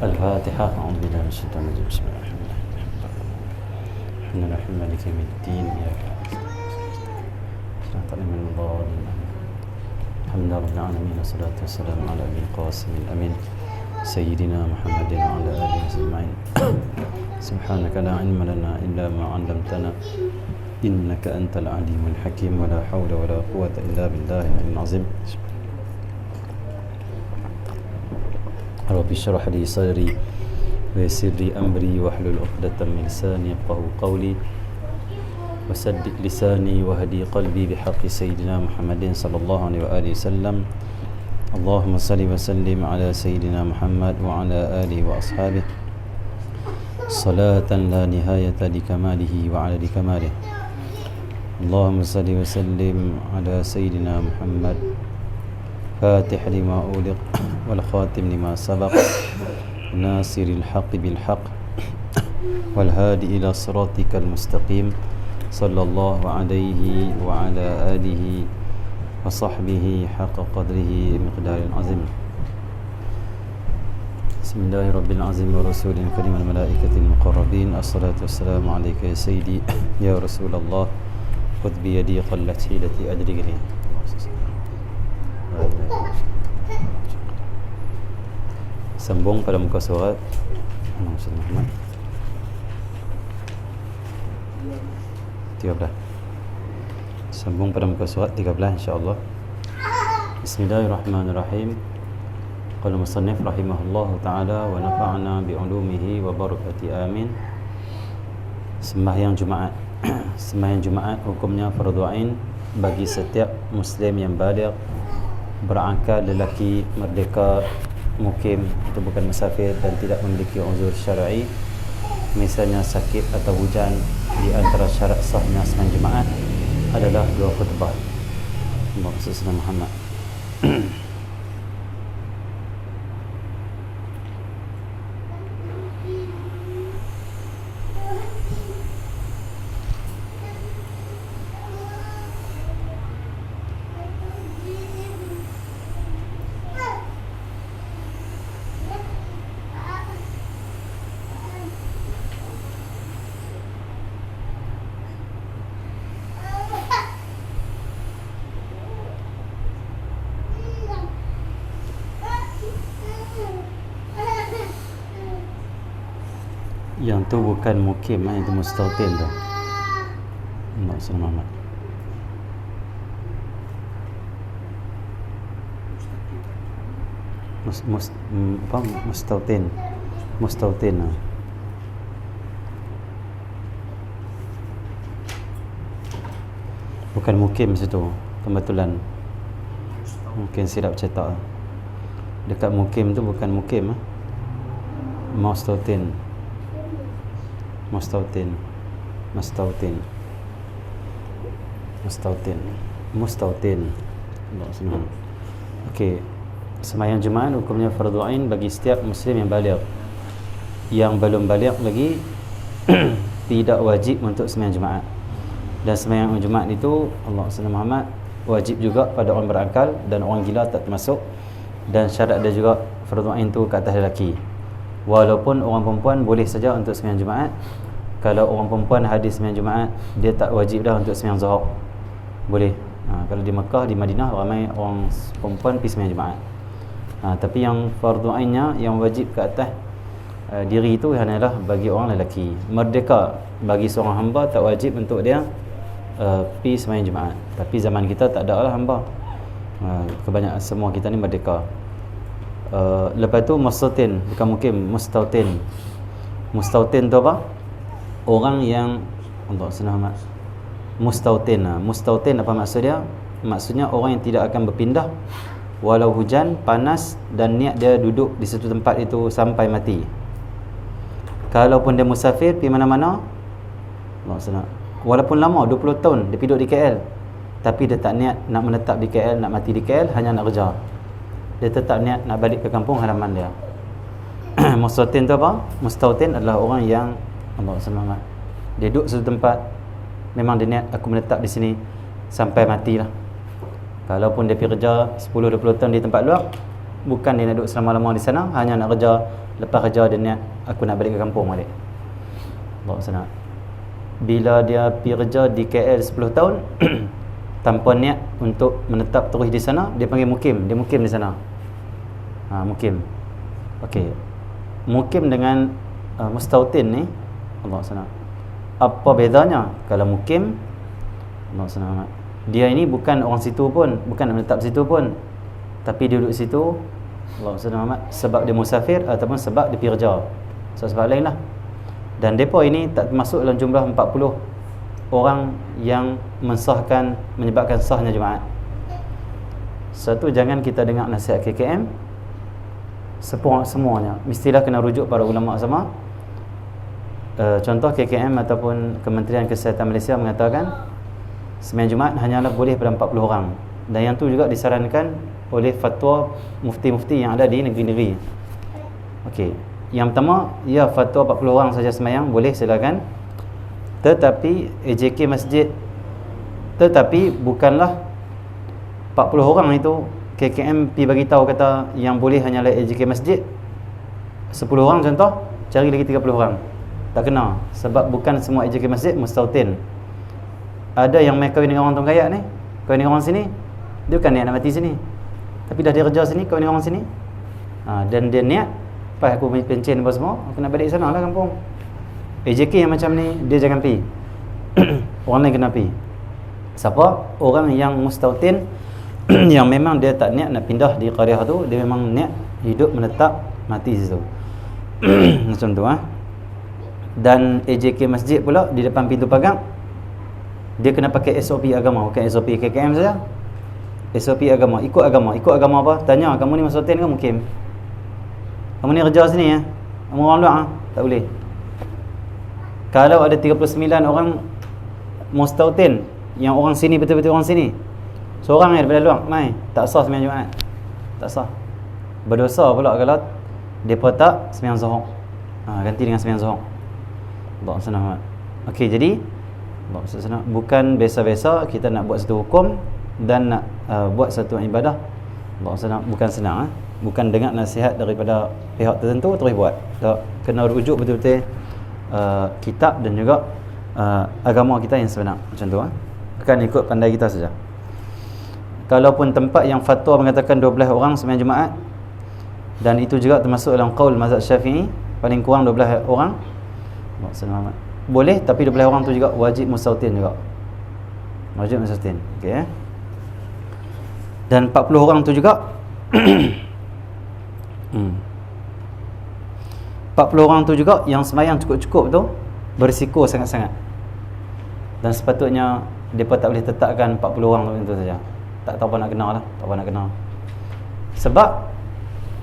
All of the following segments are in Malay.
الفاتحة. أعوذ بالله من الشيطان الرجيم. بسم الله الرحمن الرحيم. الحمد لله مالك يوم الدين. إياك نعبد وإياك نستعين. الحمد لله رب العالمين، والصلاة والسلام على أبي القاسم الأمين سيدنا محمد وعلى آله أجمعين. سبحانك لا علم لنا إلا ما علمتنا إنك أنت العليم الحكيم، ولا حول ولا قوة إلا بالله العلي العظيم. رب اشرح لي صدري ويسر لي أمري واحلل عقدة من لساني يفقهوا قولي وسدد لساني وهدي قلبي بحق سيدنا محمد صلى الله عليه وآله وسلم. اللهم صل وسلم على سيدنا محمد وعلى آله وأصحابه صلاة لا نهاية لكماله وعدد كماله. اللهم صل وسلم على سيدنا محمد فاتح لما أغلق والخاتم لما سبق ناصر الحق بالحق والهادي إلى صراطك المستقيم صلى الله عليه وعلى آله وصحبه حق قدره مقدار عظيم. بسم الله رب العظيم ورسول الكريم الملائكة المقربين. الصلاة والسلام عليك يا سيدي يا رسول الله، خذ بيدي قلت حيلتي أدركني. Sambung pada muka surat Muhammad 13. Sambung pada muka surat 13 insya-Allah. Bismillahirrahmanirrahim. Qala musannif rahimahullah taala wa nafa'ana bi ulumihi wa barakati amin. Sembahyang Jumaat. Sembahyang Jumaat hukumnya fardu ain bagi setiap muslim yang baligh, berakal, lelaki, merdeka, mukim, itu bukan musafir dan tidak memiliki uzur syar'i, misalnya sakit atau hujan. Di antara syarat sahnya sembahyang Jumaat adalah 2 khutbah. Maksudnya Muhammad. Yang tu bukan mukim, yang tu mustautin tu. Maksud Muhammad. Mustautin. Mustautin. Bukan mukim situ, kebetulan. Mungkin silap cetak. Dekat mukim tu bukan mukim. Mustautin. Mustautin. Mustautin. Mustautin. Mustautin. Okey. Sembahyang Jumaat hukumnya fardu ain bagi setiap muslim yang baligh. Yang belum baligh lagi tidak wajib untuk sembahyang Jumaat. Dan sembahyang Jumaat itu Allah Subhanahu Muhammad wajib juga pada orang berakal dan orang gila tak termasuk. Dan syarat dia juga fardu ain tu ke atas lelaki. Walaupun orang perempuan boleh saja untuk sembahyang Jumaat. Kalau orang perempuan hadis sembahyang Jumaat, dia tak wajib dah untuk sembahyang Zuhur. Boleh. Kalau di Mekah, di Madinah ramai orang perempuan pergi sembahyang Jumaat. Tapi yang fardu ainnya yang wajib ke atas diri itu hanyalah bagi orang lelaki. Merdeka bagi seorang hamba tak wajib untuk dia pergi sembahyang Jumaat. Tapi zaman kita tak ada lah hamba. Kebanyakan semua kita ni merdeka. Lepas tu mustautin, bukan mukim, mustautin. Mustautin tu apa? Orang yang Allah senang mustautin. Mustautin apa maksud dia? Maksudnya orang yang tidak akan berpindah walau hujan, panas, dan niat dia duduk di satu tempat itu sampai mati. Kalaupun dia musafir pergi mana-mana, Allah senang, walaupun lama 20 tahun dia duduk di KL, tapi dia tak niat nak menetap di KL, nak mati di KL, hanya nak kerja. Dia tetap niat nak balik ke kampung halaman dia. Mustautin tu apa? Mustautin adalah orang yang Allah semangat, dia duduk satu tempat, memang dia niat aku menetap di sini sampai matilah. Kalaupun dia pergi kerja 10-20 tahun di tempat luar, bukan dia nak duduk selama-lama di sana, hanya nak kerja Lepas kerja dia niat, aku nak balik ke kampung balik. Allah senang. Bila dia pergi kerja di KL 10 tahun tanpa niat untuk menetap terus di sana, dia panggil mukim. Dia mukim di sana. Mukim. Okey. Mukim dengan mustautin ni, Allah senang. Apa bedanya? Kalau mukim, Allah senang, dia ini bukan orang situ pun, bukan menetap situ pun, tapi dia duduk situ, Allah senang, sebab dia musafir ataupun sebab dia pergi kerja. Sebab lain lah. Dan mereka ini tak termasuk dalam jumlah 40 orang yang mensahkan, menyebabkan sahnya Jumaat. Satu, jangan kita dengar nasihat KKM semuanya, mestilah kena rujuk para ulama sama. Contoh KKM ataupun Kementerian Kesihatan Malaysia mengatakan sembahyang Jumaat hanyalah boleh pada 40 orang, dan yang tu juga disarankan oleh fatwa mufti-mufti yang ada di negeri-negeri. Okey, yang pertama, ya, fatwa 40 orang saja sembahyang boleh, silakan. Tetapi AJK masjid, tetapi bukanlah 40 orang itu KKM pergi bagi tahu kata yang boleh hanyalah AJK masjid 10 orang contoh, cari lagi 30 orang. Tak kena, sebab bukan semua AJK masjid mustautin. Ada yang mai kahwin dengan orang Tong Kayak ni, kahwin dengan orang sini, dia bukan niat nak mati sini, tapi dah dia kerja sini, kahwin dengan orang sini. Dan dia niat, pas aku pencen apa semua, aku nak balik sana lah kampung. AJK yang macam ni, dia jangan pergi. Orang lain kena pergi. Siapa? Orang yang mustautin yang memang dia tak niat nak pindah di qaryah tu, dia memang niat hidup menetap mati situ. Macam tu Dan AJK masjid pula di depan pintu pagar, dia kena pakai SOP agama, bukan SOP KKM saja. SOP agama, ikut agama. Ikut agama apa? Tanya, kamu ni mustautin ke mukim? Kamu ni kerja sini ya? Kamu orang luar tak boleh. Kalau ada 39 orang mustautin, yang orang sini betul-betul orang sini, seorang yang daripada luar mai, tak sah sembahyang Jumaat. Tak sah. Berdosa pula kalau depa tak sembahyang Zuhur. Ganti dengan sembahyang Zuhur. Allah senang. Okey, jadi Allah senang, bukan biasa-biasa kita nak buat satu hukum dan nak buat satu ibadah. Allah senang, bukan senang. Bukan dengar nasihat daripada pihak tertentu terus buat. Tak, kena rujuk betul-betul kitab dan juga agama kita yang sebenar. Macam tu bukan ikut pandai kita saja. Kalaupun tempat yang fatwa mengatakan 12 orang sembahyang Jumaat, dan itu juga termasuk dalam qaul mazhab Syafi'i, paling kurang 12 orang boleh, tapi 12 orang tu juga wajib mustautin juga. Wajib mustautin. Okey. Dan 40 orang tu juga 40 orang tu juga yang sembahyang cukup-cukup tu berisiko sangat-sangat. Dan sepatutnya depa tak boleh tetapkan 40 orang tu saja. Tak tahu apa nak kena lah, tak apa nak kena. Sebab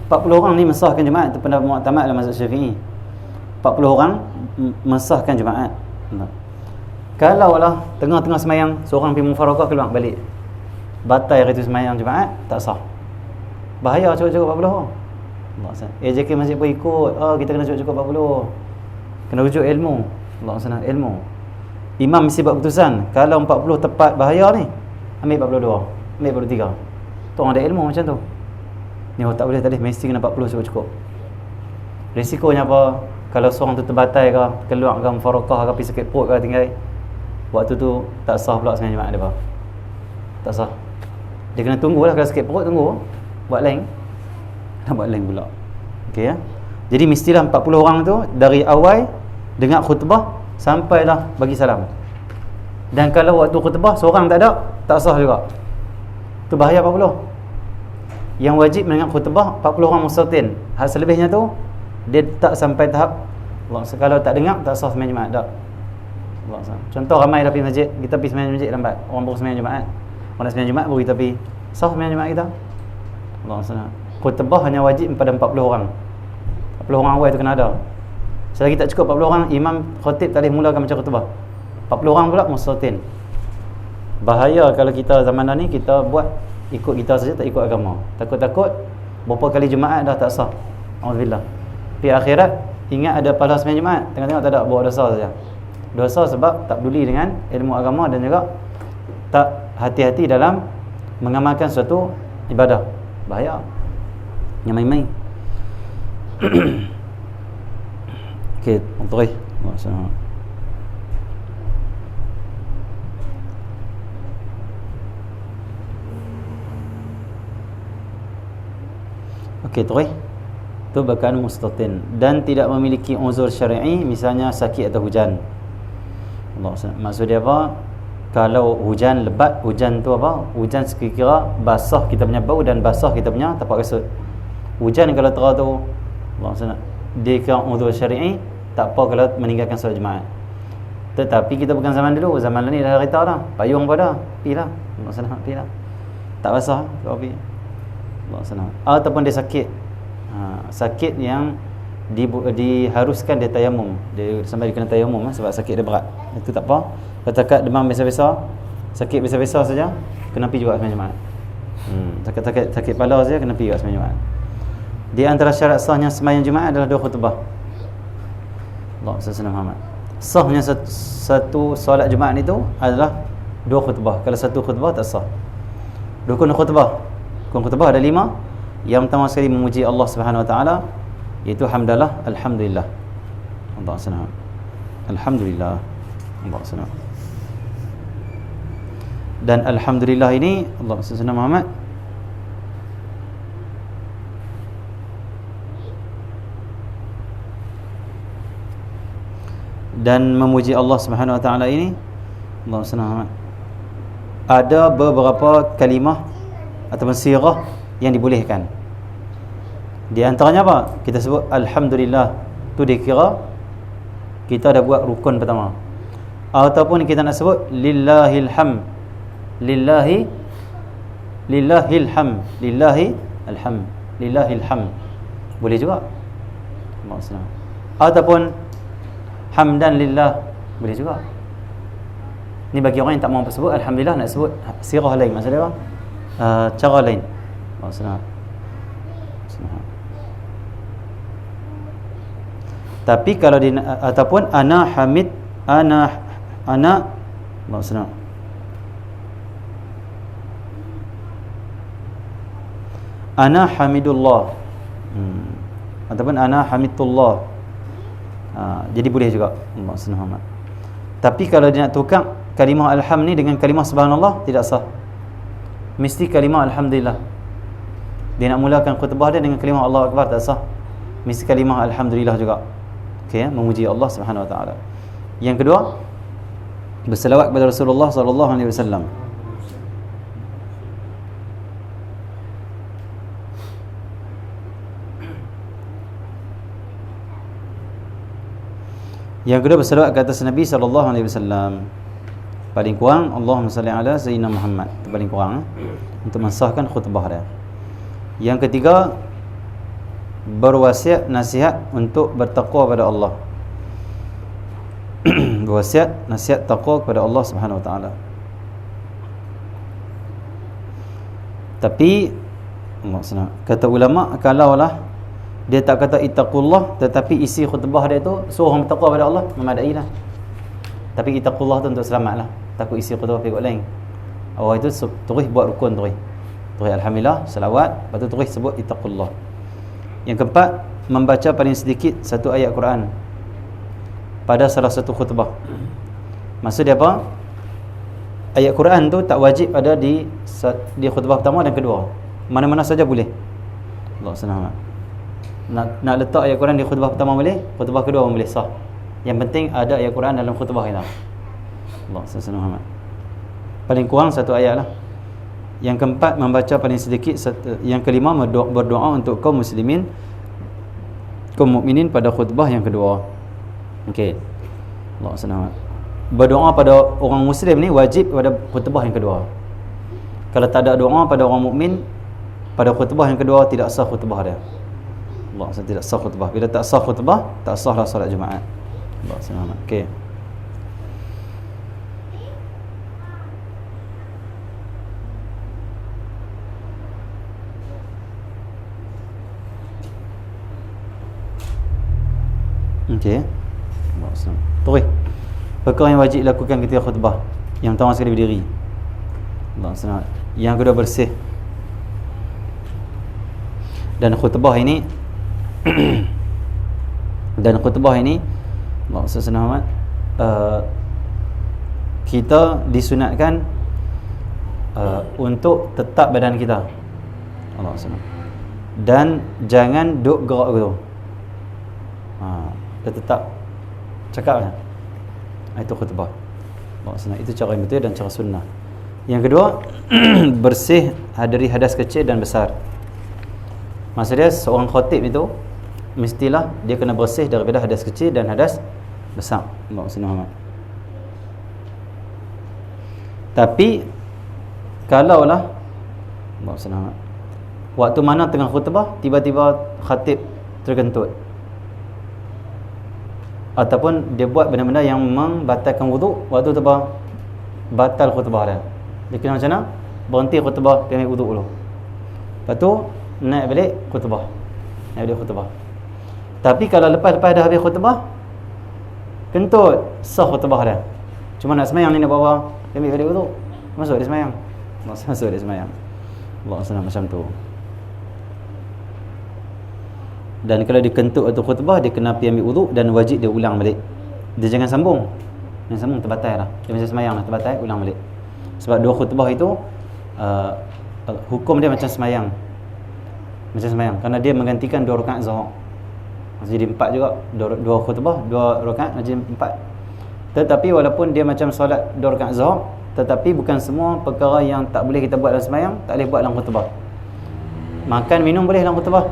40 orang ni mensahkan Jumaat, itu pendapat muktamad dalam mazhab Syafi'i. 40 orang mensahkan Jumaat. Kalau lah tengah-tengah sembahyang seorang pergi mufarakah keluar balik, batal hari tu sembahyang Jumaat, tak sah. Bahaya cukup-cukup 40 orang. AJK masjid pun ikut, kita kena cukup-cukup 40. Kena rujuk ilmu. Allah senang ilmu. Imam mesti buat keputusan, kalau 40 tepat bahaya ni, ambil 42, ambil 43. Tu orang ada ilmu macam tu. Ni tak boleh tadi, mesti kena 40 cukup-cukup. Risikonya apa? Kalau seorang tu terbatai ke, keluar ke, mufarakah ke, pergi sakit perut ke, tinggal waktu tu tak sah pula sembahyang Jumaat dia apa? Tak sah. Dia kena tunggulah, kalau sakit perut tunggu, buat lain. Nak buat lain pula. Okey ya. Jadi mestilah 40 orang tu dari awal dengar khutbah sampailah bagi salam. Dan kalau waktu khutbah seorang tak ada, tak sah juga. Tu bahaya 40. Yang wajib mendengar khutbah 40 orang mustautin. Hal selebihnya tu dia tak sampai tahap kalau tak dengar tak sah sembahyang Jumaat dak. Contoh ramai dah pergi masjid, kita pergi sembahyang masjid lambat. Orang baru sembahyang Jumaat. Orang nak sembahyang Jumaat baru kita pergi. Sah sembahyang Jumaat kita. Allah SWT. Khutbah hanya wajib pada 40 orang. 40 orang awal tu kena ada. Selagi tak cukup 40 orang, imam khatib tak boleh mulakan macam khutbah. 40 orang pula mustautin. Bahaya kalau kita zaman ni kita buat ikut kita saja, tak ikut agama. Takut-takut berapa kali Jumaat dah tak sah. Alhamdulillah. Di akhirat ingat ada pahala sembahyang Jumaat, tengok-tengok tak ada, buat dosa saja. Dosa sebab tak peduli dengan ilmu agama dan juga tak hati-hati dalam mengamalkan suatu ibadah. Bahaya. Yang main-main. Okey, terus. Maksudnya. Okey, terus. Tu bahkan mustatin dan tidak memiliki uzur syar'i, misalnya sakit atau hujan. Maksud dia apa? Kalau hujan lebat, hujan tu apa? Hujan sekira-kira basah kita punya bau dan basah kita punya tapak kasut. Hujan kalau terang tu maksudnya dia kira uzur syar'i, tak apa kalau meninggalkan solat Jumaat. Tetapi kita bukan zaman dulu, zaman ni dah kereta dah, payung pun dah, pilah. Maksudnya pilah. Tak basah, tak api. Maksudnya ataupun dia sakit. Sakit yang diharuskan dia tayamum, dia sampai dia kena tayamum sebab sakit dia berat, itu tak apa. Katakan demam biasa-biasa, sakit biasa-biasa saja, kena pergi juga sembahyang Jumaat. Sakit kepala saja kena pergi juga sembahyang Jumaat. Di antara syarat sahnya sembahyang Jumaat adalah 2 khutbah. Allah Subhanahu Muhammad. Sahnya satu solat Jumaat itu adalah 2 khutbah. Kalau 1 khutbah tak sah. Rukun khutbah. Rukun khutbah ada 5. Yang pertama sekali memuji Allah Subhanahu Wa Taala, iaitu hamdalah, alhamdulillah. Allah Subhanahu. Alhamdulillah. Allah Subhanahu. Dan alhamdulillah ini Allah Subhanahu Muhammad dan memuji Allah Subhanahu Wa Taala ini Allah Subhanahu Muhammad ada beberapa kalimah ataupun sirah yang dibolehkan. Di antaranya apa? Kita sebut alhamdulillah, tu dikira kita dah buat rukun pertama. Ataupun kita nak sebut lillahil ham, lillahil ham, lillahil ham, boleh juga. Maksudnya ataupun hamdan lillah, boleh juga. Ni bagi orang yang tak mahu sebut alhamdulillah, nak sebut sirah lain, maksudnya apa? Cara lain. Maksudnya tapi kalau di ataupun ana hamid, ana maksudnya ana hamidullah, ataupun ana hamidullah, jadi boleh juga maksudnya. Tapi kalau dia nak tukar kalimah alham ni dengan kalimah subhanallah, tidak sah. Mesti kalimah alhamdulillah. Dia nak mulakan khutbah dia dengan kalimah Allahu Akbar, tak sah. Mesti kalimah alhamdulillah juga. Okey, memuji Allah Subhanahu Wa Taala. Yang kedua, berselawat kepada Rasulullah sallallahu alaihi wasallam. Yang kedua, berselawat ke atas Nabi sallallahu alaihi wasallam. Paling kurang Allahumma salli ala sayyidina Muhammad. Itu paling kurang untuk mensahkan khutbah dia. Yang ketiga, berwasiat nasihat untuk bertakwa pada Allah. Berwasiat nasihat takwa kepada Allah Subhanahu Wa Taala. Tapi kata ulama, kalaulah dia tak kata ittaqullah, tetapi isi khutbah dia tu suruh orang bertakwa pada Allah, memadailah. Tapi ittaqullah tu untuk selamatlah, takut isi khutbah pergi lain. Awal itu terus buat rukun terus alhamdulillah, salawat, lepas tu terus sebut ittaqullah. Yang keempat, membaca paling sedikit 1 ayat Quran pada salah satu khutbah. Maksud dia apa? Ayat Quran tu tak wajib ada di khutbah pertama dan kedua, mana-mana saja boleh. Allah SWT nak letak ayat Quran di khutbah pertama boleh, khutbah kedua pun boleh, sah. Yang penting ada ayat Quran dalam khutbah kita. Allah SWT paling kurang 1 ayat lah. Yang keempat, membaca paling sedikit. Yang kelima, berdoa untuk kaum muslimin, kaum mukminin pada khutbah yang kedua. Okey. Allah SWT berdoa pada orang muslim ni wajib pada khutbah yang kedua. Kalau tak ada doa pada orang mukmin pada khutbah yang kedua, tidak sah khutbah dia. Allah SWT tidak sah khutbah. Bila tak sah khutbah, tak sahlah solat Jumaat. Allah SWT. Okey. Okey. Terus. Perkara yang wajib lakukan ketika khutbah. Yang pertama sekali berdiri. Allah SWT. Yang kedua bersih. Dan khutbah ini Allah Subhanahu kita disunatkan untuk tetap badan kita. Allah Subhanahu. Dan jangan duk gerak gitu. Dia tetap cakap je. Itu khutbah. Allah Subhanahu. Itu cara yang betul dan cara sunnah. Yang kedua, bersih dari hadas kecil dan besar. Maksudnya seorang khatib itu mestilah dia kena bersih daripada hadas kecil dan hadas besar. Allah Subhanahu. Tapi kalaulah Allah Subhanahu, waktu mana tengah khutbah tiba-tiba khatib terkentut ataupun dia buat benda-benda yang membatalkan wuduk, waktu tu batal khutbah dia. Dia kena macam mana? Berhenti khutbah, pergi ambil wuduk dulu. Lepas tu naik balik khutbah. Naik balik khutbah. Tapi kalau lepas dah habis khutbah, kentut, sah khutbah dia. Cuma nak semayang ni nak bawa, ambil balik wuduk, masuk dia semayang. Masuk dia semayang. Allah senang macam tu. Dan kalau dia kentut atau khutbah, dia kena pergi ambil wuduk dan wajib dia ulang balik. Dia jangan sambung. Jangan sambung, terbatal lah. Dia macam semayang lah, terbatal, ulang balik. Sebab dua khutbah itu hukum dia macam semayang. Macam semayang. Kerana dia menggantikan 2 rakaat zuhur. Jadi 4 juga. Dua khutbah, 2 rakaat macam 4. Tetapi walaupun dia macam solat 2 rakaat zuhur, tetapi bukan semua perkara yang tak boleh kita buat dalam semayang tak boleh buat dalam khutbah. Makan, minum boleh dalam khutbah.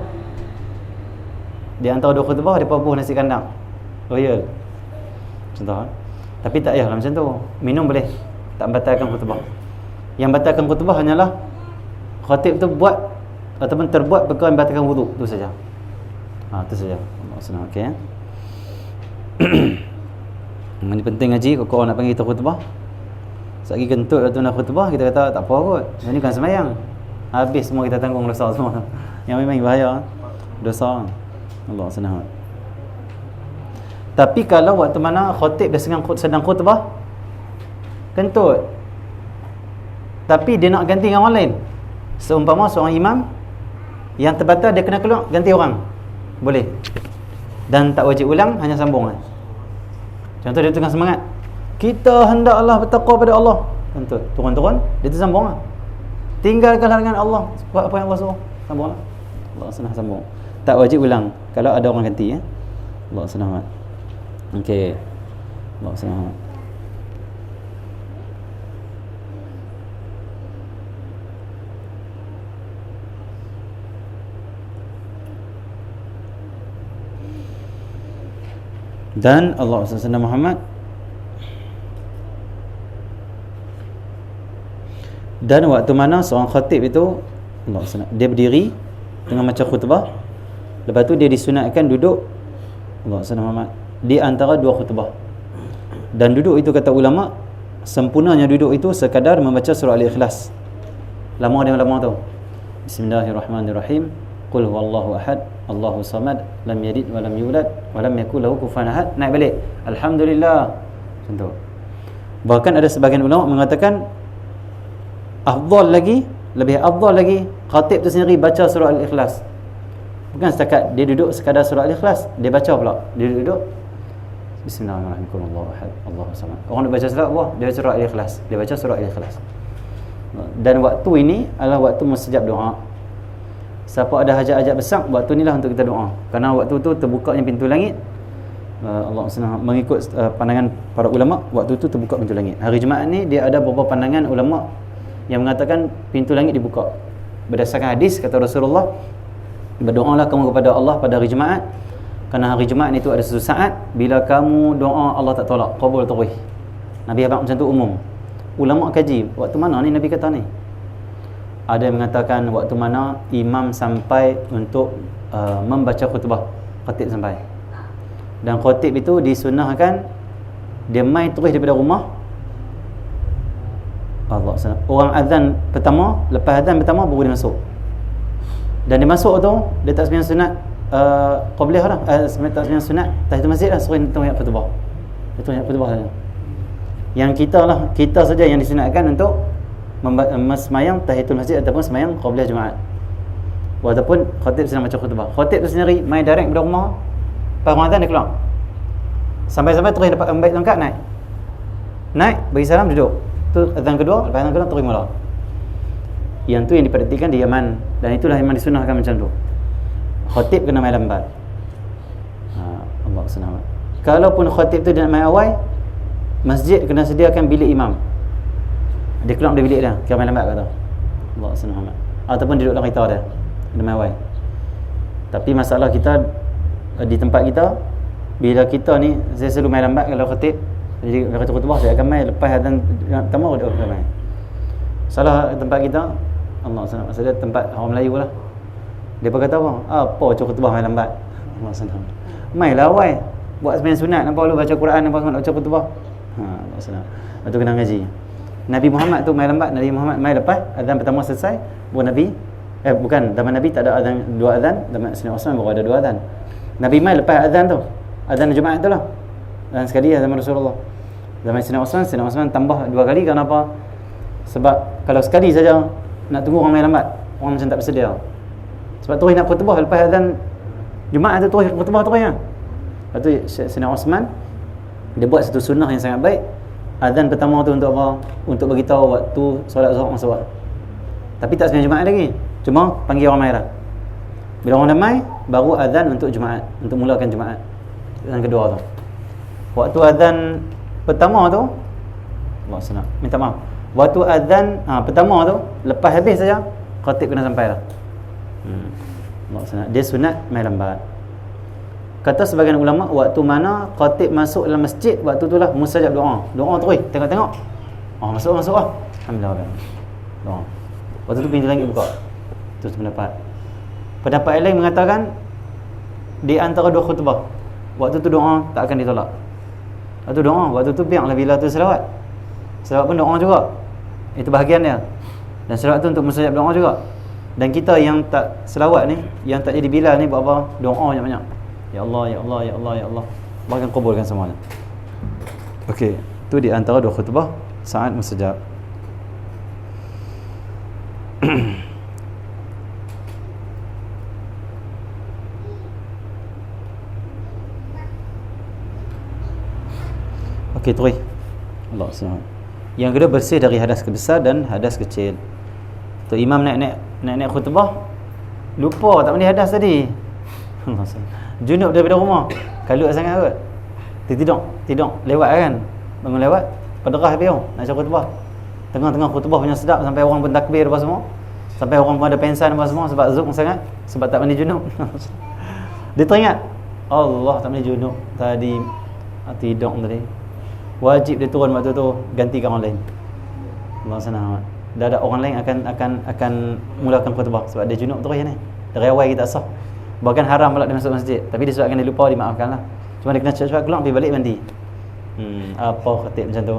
Di antara 2 khutbah, dia pabuh nasi kandang royal contoh. Tapi tak payahlah macam tu. Minum boleh, tak batalkan khutbah. Yang batalkan khutbah hanyalah khatib tu buat ataupun terbuat perkara yang batalkan wuduk, tu saja. Tu saja. Allah senang. Okey ya. Ini penting ngaji kalau nak panggil kita khutbah. Sekali kentut waktu nak khutbah, kita kata tak apa kot, ini kan semayang, habis semua kita tanggung dosa semua. Yang memang bahaya dosa. Allah senang. Tapi kalau waktu mana khatib dia sedang khutbah kentut, tapi dia nak ganti dengan orang lain, seumpama seorang imam yang terbatal, dia kena keluar ganti orang, boleh. Dan tak wajib ulang, hanya sambung. Contoh dia tengah semangat, kita hendaklah bertakwa pada Allah, kentut, turun-turun, dia tersambung lah. Tinggalkan larangan Allah, buat apa yang Allah suruh, sambung lah. Allah senang sambung. Tak wajib ulang kalau ada orang ganti ya. Allah senang. Okey. Allah senang. Dan Allah SWT Muhammad, dan waktu mana seorang khatib itu Allah SWT, dia berdiri tengah macam khutbah, lepas tu dia disunatkan duduk Allah SWT Muhammad di antara 2 khutbah. Dan duduk itu kata ulama, sempurnanya duduk itu sekadar membaca surah Al-Ikhlas. Lama dia lama tu. Bismillahirrahmanirrahim. Qul huwallahu ahad, Allahu samad, lam yalid wa lam yulad wa lam yakul lahu kufuwan ahad. Naik balik. Alhamdulillah. Contoh. Bahkan ada sebahagian ulama mengatakan afdal lagi, lebih afdal lagi khatib tu sendiri baca surah Al-Ikhlas. Bukan setakat dia duduk sekadar surah Al-Ikhlas, dia baca pula. Dia duduk Bismillahirrahmanirrahim, Allahu ahad, Allahu samad. Orang nak baca surah Allah, dia baca surah Al-Ikhlas. Dia baca surah Al-Ikhlas. Dan waktu ini adalah waktu mustajab doa. Siapa ada hajat-hajat besar, waktu inilah untuk kita doa. Kerana waktu tu terbukanya pintu langit. Allah SWT mengikut pandangan para ulama, waktu tu terbuka pintu langit. Hari Jumaat ni dia ada beberapa pandangan ulama yang mengatakan pintu langit dibuka. Berdasarkan hadis kata Rasulullah, berdoalah kamu kepada Allah pada hari Jumaat, kerana hari Jumaat itu ada satu saat bila kamu doa Allah tak tolak, qabul tarwih. Nabi abang macam tu umum. Ulama kaji, waktu mana ni Nabi kata ni? Ada yang mengatakan waktu mana imam sampai untuk membaca khutbah, khatib sampai. Dan khatib itu disunahkan dia mai terus daripada rumah. Allah SWT, orang azan pertama, lepas azan pertama baru dia masuk. Dan dia masuk tu, dia tak sembahyang sunat qabliyah dah, tak sembahyang sunat tahiyatul masjid dah, suruh dia tengok khutbah. Dia tengok khutbah saja. Yang kita saja yang disunatkan untuk sembahyang tahiyatul masjid ataupun sembahyang qabliyah Jumaat. Walaupun khatib sedang baca khutbah, khatib tu sendiri main direct dari rumah, lepas azan dia keluar. Sampai-sampai terus dapat ambil tongkat, naik bagi salam, duduk. Tu azan kedua, lepas azan kedua terus mula. Yang tu yang diperhatikan di Yaman, dan itulah yang disunahkan macam tu. Khatib kena main lambat. Allah SWT. Kalaupun khatib tu dia nak main awal, masjid kena sediakan bilik imam. Dia keluar dari bilik dia, kira main lambat kata. Allah SWT. Ataupun duduk dalam kereta dia, kena main awal. Tapi masalah kita di tempat kita, bila kita ni, saya selalu main lambat kalau khatib. Jadi kata khutbah saya akan main lepas azan pertama dia akan main. Salah tempat kita, Allah SWT, maksudnya tempat orang Melayu lah. Dia pun kata apa cakap khutbah main lambat. Allah SWT. Mainlah awal, buat sembahyang sunat, nampak lu baca Quran, nampak nak baca khutbah. Allah SWT. Lepas tu kena ngaji. Nabi Muhammad tu main lambat. Nabi Muhammad main lepas azan pertama selesai, bukan Nabi bukan, zaman Nabi tak ada azan, dua azan. Zaman Sayyidina Osman baru ada dua azan. Nabi main lepas azan tu, azan Jumaat tu lah. Dan sekali zaman Rasulullah. Zaman Sayyidina Osman tambah dua kali. Kenapa? Sebab kalau sekali saja nak tunggu orang main lambat, orang macam tak bersedia. Sebab terus nak khutbah lepas azan Jumaat tu, terus khutbah terus ya. Lepas tu Sayyidina Osman dia buat satu sunnah yang sangat baik. Azan pertama tu untuk apa? Untuk beritahu waktu solat Zuhur masuk. Tapi tak sembahyang Jumaat lagi. Cuma panggil orang mai dah. Bila orang dah mai, baru azan untuk Jumaat, untuk mulakan Jumaat. Azan kedua tu. Waktu azan pertama tu, Allah senang, minta maaf. Waktu azan pertama tu, lepas habis saja khatib kena sampai dah. Allah senang. Dia sunat mai lambat. Kata sebagian ulama, waktu mana khatib masuk dalam masjid, waktu itulah mustajab doa. Doa terus, tengok-tengok. Masuk lah. Alhamdulillah. Doa. Waktu tu pintu langit buka. Itu pendapat. Pendapat yang lain mengatakan di antara dua khutbah, waktu tu doa tak akan ditolak. Waktu doa, waktu tu biarlah bila tu selawat. Selawat pun doa juga. Itu bahagian dia. Dan selawat tu untuk mustajab doa juga. Dan kita yang tak selawat ni, yang tak jadi bilal ni, buat apa? Doa banyak-banyak. Ya Allah, ya Allah, ya Allah, ya Allah. Bahkan kabulkan semuanya. Okey, tu di antara dua khutbah saat mustajab. Okey, terus. Allah SWT. Yang kedua, bersih dari hadas besar dan hadas kecil. Tu imam naik khutbah, lupa tak mandi hadas tadi. Allah SWT. Junub daripada rumah, kalut sangat kot. Tidur lewat kan, bangun lewat, pederah habis nak cakap khutbah. Tengah-tengah khutbah punya sedap, sampai orang pun takbir apa semua, sampai orang pun ada pensan apa semua, sebab zuk sangat, sebab tak mandi junub. Dia teringat, Allah tak mandi junub tadi, tidur tadi. Wajib dia turun waktu tu, gantikan orang lain. Allah senang. Dah ada orang lain akan mulakan khutbah sebab dia junub terus ni. Dari awal kita sah. Bahkan haram pula dia masuk masjid, tapi disebabkan dia lupa, dimaafkanlah. Cuma dia kena cepat keluar, pergi balik mandi. Apa khatib macam tu.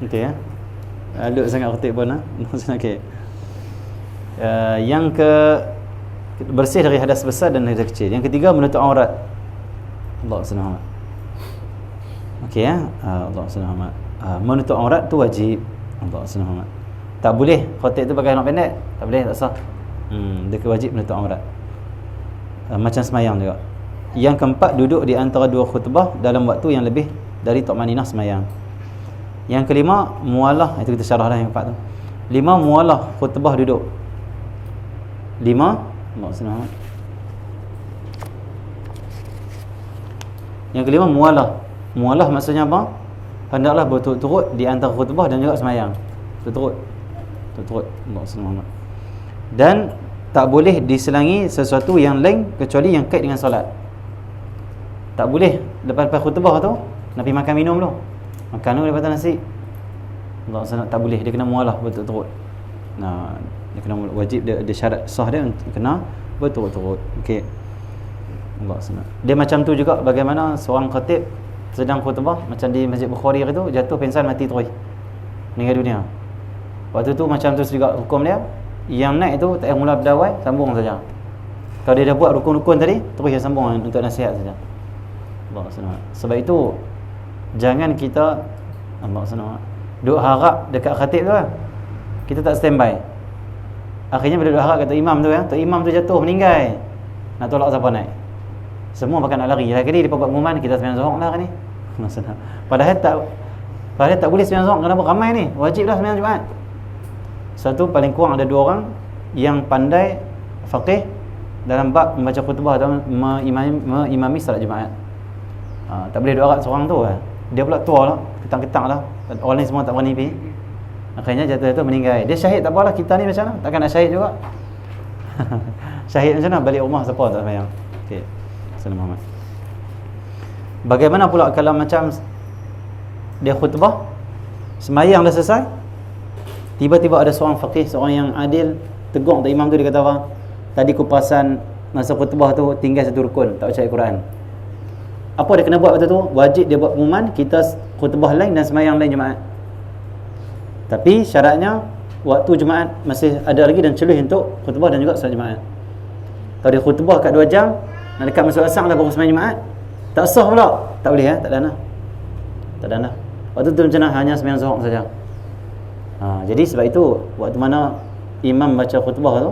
Okey ya. Aluk sangat khatib pun okey. Yang bersih dari hadas besar dan hadas kecil. Yang ketiga, menutup aurat. Allah SWT. Okey ya. Allah SWT. Menutup aurat tu wajib. Allah SWT. Tak boleh khatib tu pakai rok pendek, tak boleh, tak sah. Dia wajib menutup aurat. Macam semayang juga. Yang keempat, duduk di antara dua khutbah dalam waktu yang lebih dari tumaninah semayang. Yang kelima, mualah. Itu kita syarah dah yang keempat tu. 5, mualah khutbah duduk. 5, Allah SWT. Yang kelima, mualah. Mualah maksudnya apa? Hendaklah berturut-turut di antara khutbah dan juga semayang. Turut-turut Allah SWT. Dan tak boleh diselangi sesuatu yang lain kecuali yang kait dengan solat. Tak boleh lepas khutbah tu nak pergi makan minum dulu. Makan dulu lepas tu nasi. Allah SWT tak boleh, dia kena mualah berturut-turut. Dia kena wajib, dia syarat sah dia kena berturut-turut. Okey. Allah SWT. Dia macam tu juga bagaimana seorang khatib sedang khutbah macam di Masjid Bukhari itu, jatuh pingsan mati terus. Meninggal dunia. Waktu tu macam tu juga hukum dia. Yang naik tu tak payah mula berdawai, sambung saja. Kalau dia dah buat rukun-rukun tadi, terus dia sambung untuk nasihat saja. Allah SWT. Sebab itu jangan kita Allah SWT duk harap dekat khatib tu kan. Kita tak standby. Akhirnya bila duk harap kata imam tu ya, tu imam tu jatuh meninggal. Nak tolak siapa naik? Semua pakai nak lari. Lagi dia buat pengumuman kita sembahyang zuhur lah ni. Maksudnya padahal tak boleh sembahyang zuhur, kenapa ramai ni? Wajiblah sembahyang Jumaat. Satu, paling kurang ada 2 orang yang pandai faqih dalam bab membaca khutbah atau mengimami salat Jumaat. Tak boleh 2 orang seorang tu lah. Dia pula tua lah, ketang-ketang lah, orang lain semua tak berani pergi. Akhirnya jatuh-jatuh meninggal. Dia syahid tak apalah, kita ni macam mana? Takkan nak syahid juga. Syahid macam mana? Balik rumah siapa tak sembahyang. Okey. Assalamualaikum Muhammad. Bagaimana pula kalau macam dia khutbah, sembahyang dah selesai, tiba-tiba ada seorang faqih, seorang yang adil, tegur tak imam tu, dia kata apa? Tadi aku perasan masa khutbah tu tinggal satu rukun, tak baca Al-Quran. Apa dia kena buat waktu tu? Wajib dia buat pengumuman, kita khutbah lain dan sembahyang lain Jumaat. Tapi syaratnya waktu Jumaat masih ada lagi dan celuh untuk khutbah dan juga solat Jumaat. Kalau dia khutbah kat 2 jam, nak dekat masuk asar dah baru sembahyang Jumaat, tak sah pula. Tak boleh tak dana. Tak dana. Waktu tu macam mana? Hanya sembahyang zuhur saja. Jadi sebab itu waktu mana imam baca khutbah tu,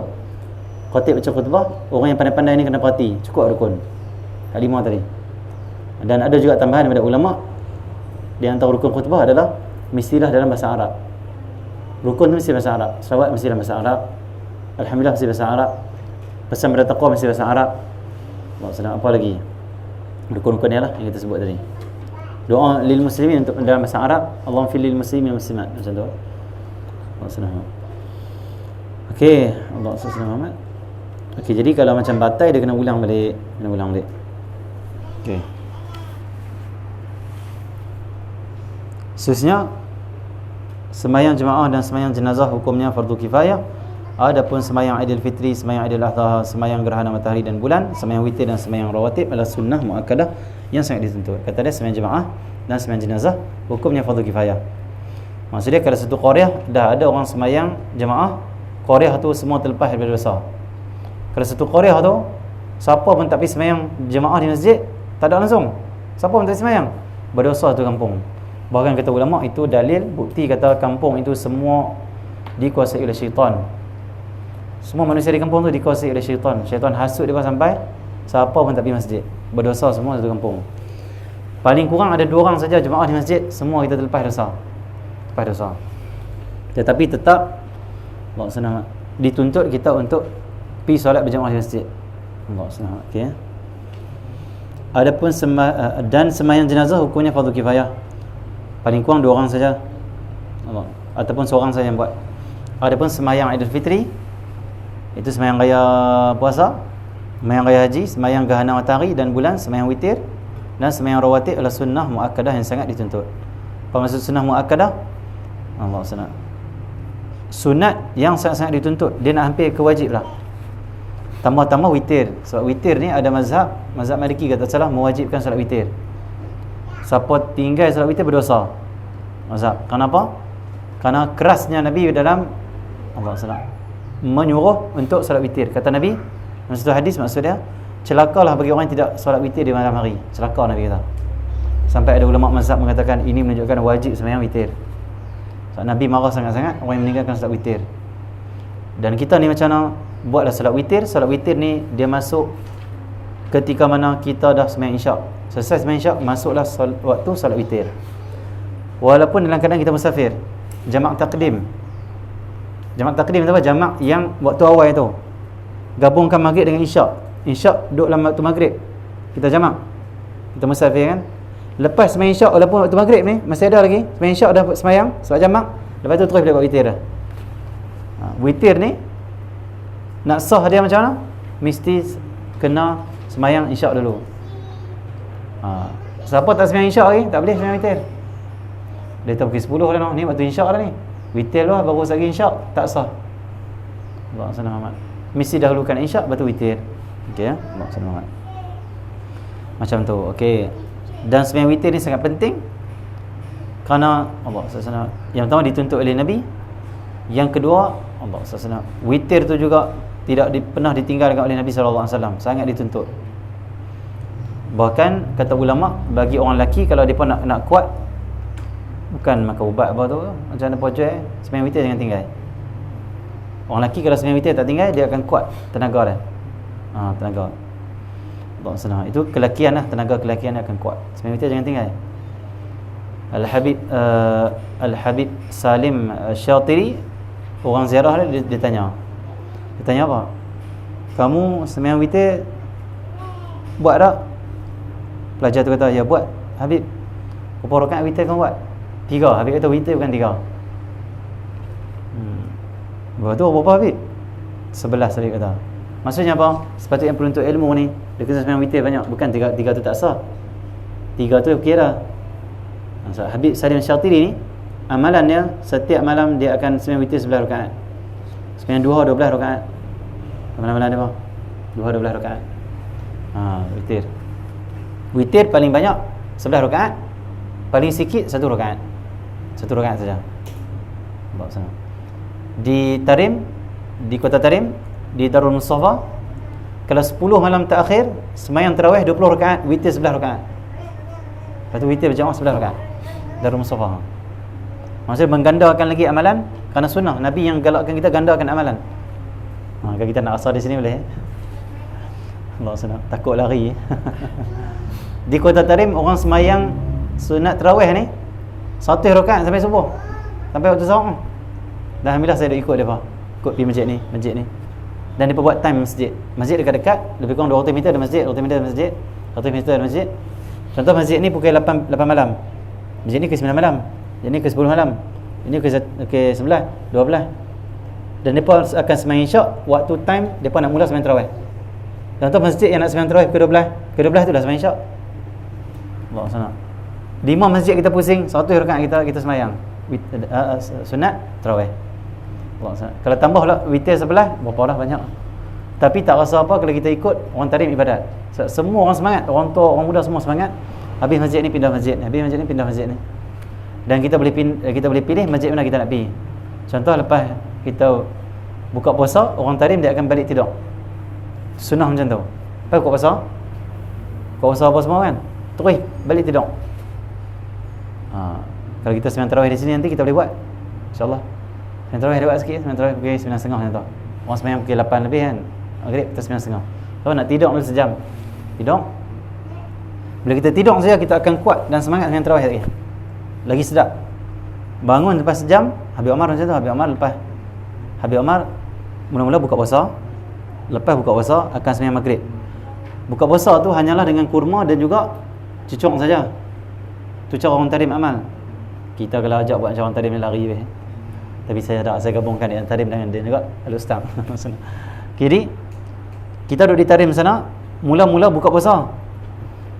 khatib baca khutbah, orang yang pandai-pandai ni kena perhati, cukup rukun kalimah tadi. Dan ada juga tambahan daripada ulama, di antara rukun khutbah adalah mestilah dalam bahasa Arab. Rukun tu mesti bahasa Arab, selawat mesti dalam bahasa Arab, alhamdulillah mesti bahasa Arab, pesan pada taqwa mesti bahasa Arab. Maksudnya apa lagi? Rukun-rukun ni lah yang kita sebut tadi. Doa lil muslimin untuk dalam bahasa Arab, Allahumma fil lil muslimin wal muslimat, macam tu. Maksudnya. Okey, Allah Subhanahu. Okey, jadi kalau macam batai dia kena ulang balik, Okey. Seterusnya, sembahyang jemaah dan sembahyang jenazah hukumnya fardu kifayah. Adapun sembahyang Aidil Fitri, sembahyang Aidil Adha, sembahyang gerhana matahari dan bulan, sembahyang witir dan sembahyang rawatib adalah sunnah muakkadah yang sangat dituntut. Kata dia sembahyang jemaah dan sembahyang jenazah hukumnya fardu kifayah. Maksudnya kalau satu qaryah dah ada orang sembahyang jemaah, qaryah tu semua terlepas daripada dosa. Kalau satu qaryah tu siapa pun tak pergi sembahyang jemaah di masjid, tak ada langsung. Siapa pun tak sembahyang, berdosa tu kampung. Bahkan kata ulama itu dalil bukti kata kampung itu semua dikuasai oleh syaitan. Semua manusia di kampung tu dikuasai oleh syaitan. Syaitan hasut dia sampai siapa pun tak pergi masjid, berdosa semua satu kampung. Paling kurang ada 2 orang saja jemaah di masjid, semua kita terlepas dosa. Tetapi tetap Allah senang dituntut kita untuk pergi solat berjemaah di masjid. Allah senang. Okey. Adapun dan sembahyang jenazah hukumnya fardu kifayah. Paling kurang 2 orang saja. Ataupun seorang saja yang buat. Adapun sembahyang Aidil Fitri, itu sembahyang raya puasa, sembahyang raya haji, sembahyang gerhana matahari dan bulan, sembahyang witir dan sembahyang rawatib adalah sunnah muakkadah yang sangat dituntut. Apa maksud sunnah muakkadah? Allah senang. Sunat yang sangat-sangat dituntut, dia nak hampir ke wajib lah. Tambah-tambah witir. Sebab witir ni ada mazhab Maliki kata salah mewajibkan solat witir. Siapa tinggal solat witir berdosa. Mazhab. Kenapa? Kerana kerasnya Nabi dalam Allah senang menyuruh untuk solat witir. Kata Nabi dalam satu hadis, maksudnya celakalah bagi orang yang tidak solat witir di malam hari. Celaka Nabi kata. Sampai ada ulama mazhab mengatakan ini menunjukkan wajib sembahyang witir. So, Nabi marah sangat-sangat orang yang meninggalkan solat witir. Dan kita ni macam mana? Buatlah solat witir. Solat witir ni dia masuk ketika mana kita dah sembahyang isyak. Selesai sembahyang isyak, masuklah waktu solat witir. Walaupun dalam keadaan kita musafir. Jamak takdim. Jamak takdim itu apa? Jamak yang waktu awal itu. Gabungkan maghrib dengan isyak. Isyak duduk dalam waktu maghrib. Kita jamak. Kita musafir kan? Lepas sembahyang isyak, walaupun waktu maghrib ni masih ada lagi, sembahyang isyak dah sembahyang sebab jamak, lepas tu terus boleh buat witir dah. Witir ni nak sah dia macam mana? Mesti kena sembahyang isyak dulu. Siapa tak sembahyang isyak lagi, tak boleh sembahyang witir. Dia tak pukul 10 dah ni waktu isyak dah ni. Witir lah baru lagi isyak, tak sah. Allah SWT. Mesti dahulukan isyak baru witir. Okey ya? Allah SWT. Macam tu. Okey. Dan sembahyang witir ni sangat penting kerana Allah SWT yang pertama dituntut oleh Nabi, yang kedua Allah SWT witir tu juga tidak pernah ditinggalkan oleh Nabi SAW, sangat dituntut. Bahkan kata ulama, bagi orang lelaki kalau dia pun nak kuat, bukan makan ubat apa tu macam mana pocok, sembahyang witir jangan tinggal. Orang lelaki kalau sembahyang witir tak tinggal, dia akan kuat tenaga dia. Tenaga. Allah senang. Itu kelakian lah, tenaga kelakian akan kuat. Sembahyang witir jangan tinggal. Al-Habib Salim Syatiri, orang ziarah dia tanya. Dia tanya apa? Kamu sembahyang witir buat tak? Pelajar tu kata, ya buat Habib. Berapa rakaat witir kamu buat? 3. Habib kata witir bukan 3. Lepas tu berapa Habib? 11 Habib kata. Maksudnya apa? Sepatutnya penuntut ilmu ni dia kena sembahyang witir banyak. Bukan 3 tu tak sah. 3 tu okey dah. Habib Salim Syatiri ni amalannya setiap malam dia akan sembahyang witir 11 rakaat. Sembahyang duha 12 rakaat. Malam-malam dia apa? Duha 12 rakaat. Witir. Witir paling banyak 11 rakaat. Paling sikit 1 rakaat. 1 rakaat saja. Bawa sana. Di Tarim, di Kota Tarim, di Darul Mustafa, kalau 10 malam terakhir sembahyang tarawih 20 rakaat, witir 11 rakaat. Lepas tu witir berjamaah 11 rakaat. Darul Mustafa. Maksudnya menggandakan lagi amalan kerana sunnah Nabi yang galakkan kita gandakan amalan. Kalau kita nak asal di sini boleh. Allah senang. Takut lari. Di Kota Tarim orang sembahyang sunat tarawih ni 100 rakaat sampai subuh. Sampai waktu zuhur. Dan alhamdulillah saya dah ikut depa. Ikut pergi masjid ni. Dan depa buat time masjid. Masjid dekat-dekat, lebih kurang 200 meter ada masjid, 200 meter ada masjid, 100 meter ada masjid. Contoh masjid ni pukul 8 malam. Masjid ni ke 9 malam. Yang ni ke 10 malam. Ini ke 11, 12. Dan depa akan sembahyang isyak, waktu time depa nak mula sembahyang tarawih. Contoh masjid yang nak sembahyang tarawih ke 12 tu dah sembahyang isyak. Allah sana. 5 masjid kita pusing, 100 rakaat kita sembahyang sunat tarawih. Allah sana. Kalau tambah pula witir sebelah, berapa dah banyak. Tapi tak rasa apa kalau kita ikut orang Tarim ibadat. Semua orang semangat, orang tua, orang muda semua semangat. Habis masjid ni pindah masjid ni, habis masjid ni pindah masjid ni. Dan kita boleh pilih masjid mana kita nak pergi. Contoh lepas kita buka puasa, orang Tarim dia akan balik tidur. Sunnah macam tu. Lepas buka puasa apa semua kan, terus balik tidur. Kalau kita sembahyang tarawih di sini nanti kita boleh buat, InsyaAllah. Sembahyang tarawih dia buat sikit, sembahyang tarawih pukul 9.30 macam tu. Orang sembahyang pukul 8 lebih kan, maghrib kita 9.30. Kalau nak tidur dulu sejam, tidur. Bila kita tidur saja kita akan kuat dan semangat sembahyang tarawih lagi sedap. Bangun lepas sejam, Habib Omar macam tu. Habib Omar mula-mula buka puasa, lepas buka puasa akan sembahyang maghrib. Buka puasa tu hanyalah dengan kurma dan juga cucuk saja. Tu cara orang Tarim amal. Kita kalau ajak buat macam orang Tarim ni lari weh. Tapi saya gabungkan dengan Tarim dengan dia juga Al-Ustaz. Jadi kita duduk di Tarim sana, mula-mula buka puasa.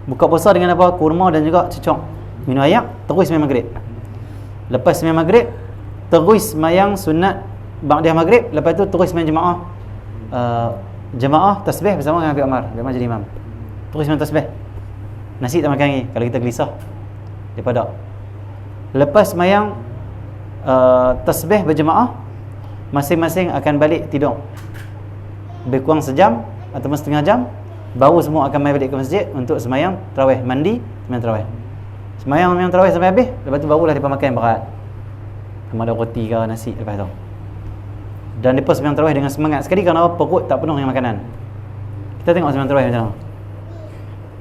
Buka puasa dengan apa? Kurma dan juga cucuk. Minum air, terus sembahyang maghrib. Lepas sembahyang maghrib, terus sembahyang sunat ba'da maghrib, lepas tu terus sembahyang jemaah tasbih bersama dengan Habib Omar. Habib Omar jadi imam. Terus sembahyang tasbih. Nasi tak makan lagi kalau kita gelisah. Daripada lepas sembahyang tasbih berjemaah, masing-masing akan balik tidur. Lebih kurang sejam ataupun setengah jam, baru semua akan mai balik ke masjid untuk sembahyang tarawih, mandi, sembahyang tarawih. Sembahyang tarawih sampai habis, lepas tu barulah mereka makan berat. Sama ada roti ke nasi lepas tu. Dan mereka sembahyang tarawih dengan semangat sekali kerana perut tak penuh dengan makanan. Kita tengok sembahyang tarawih macam mana.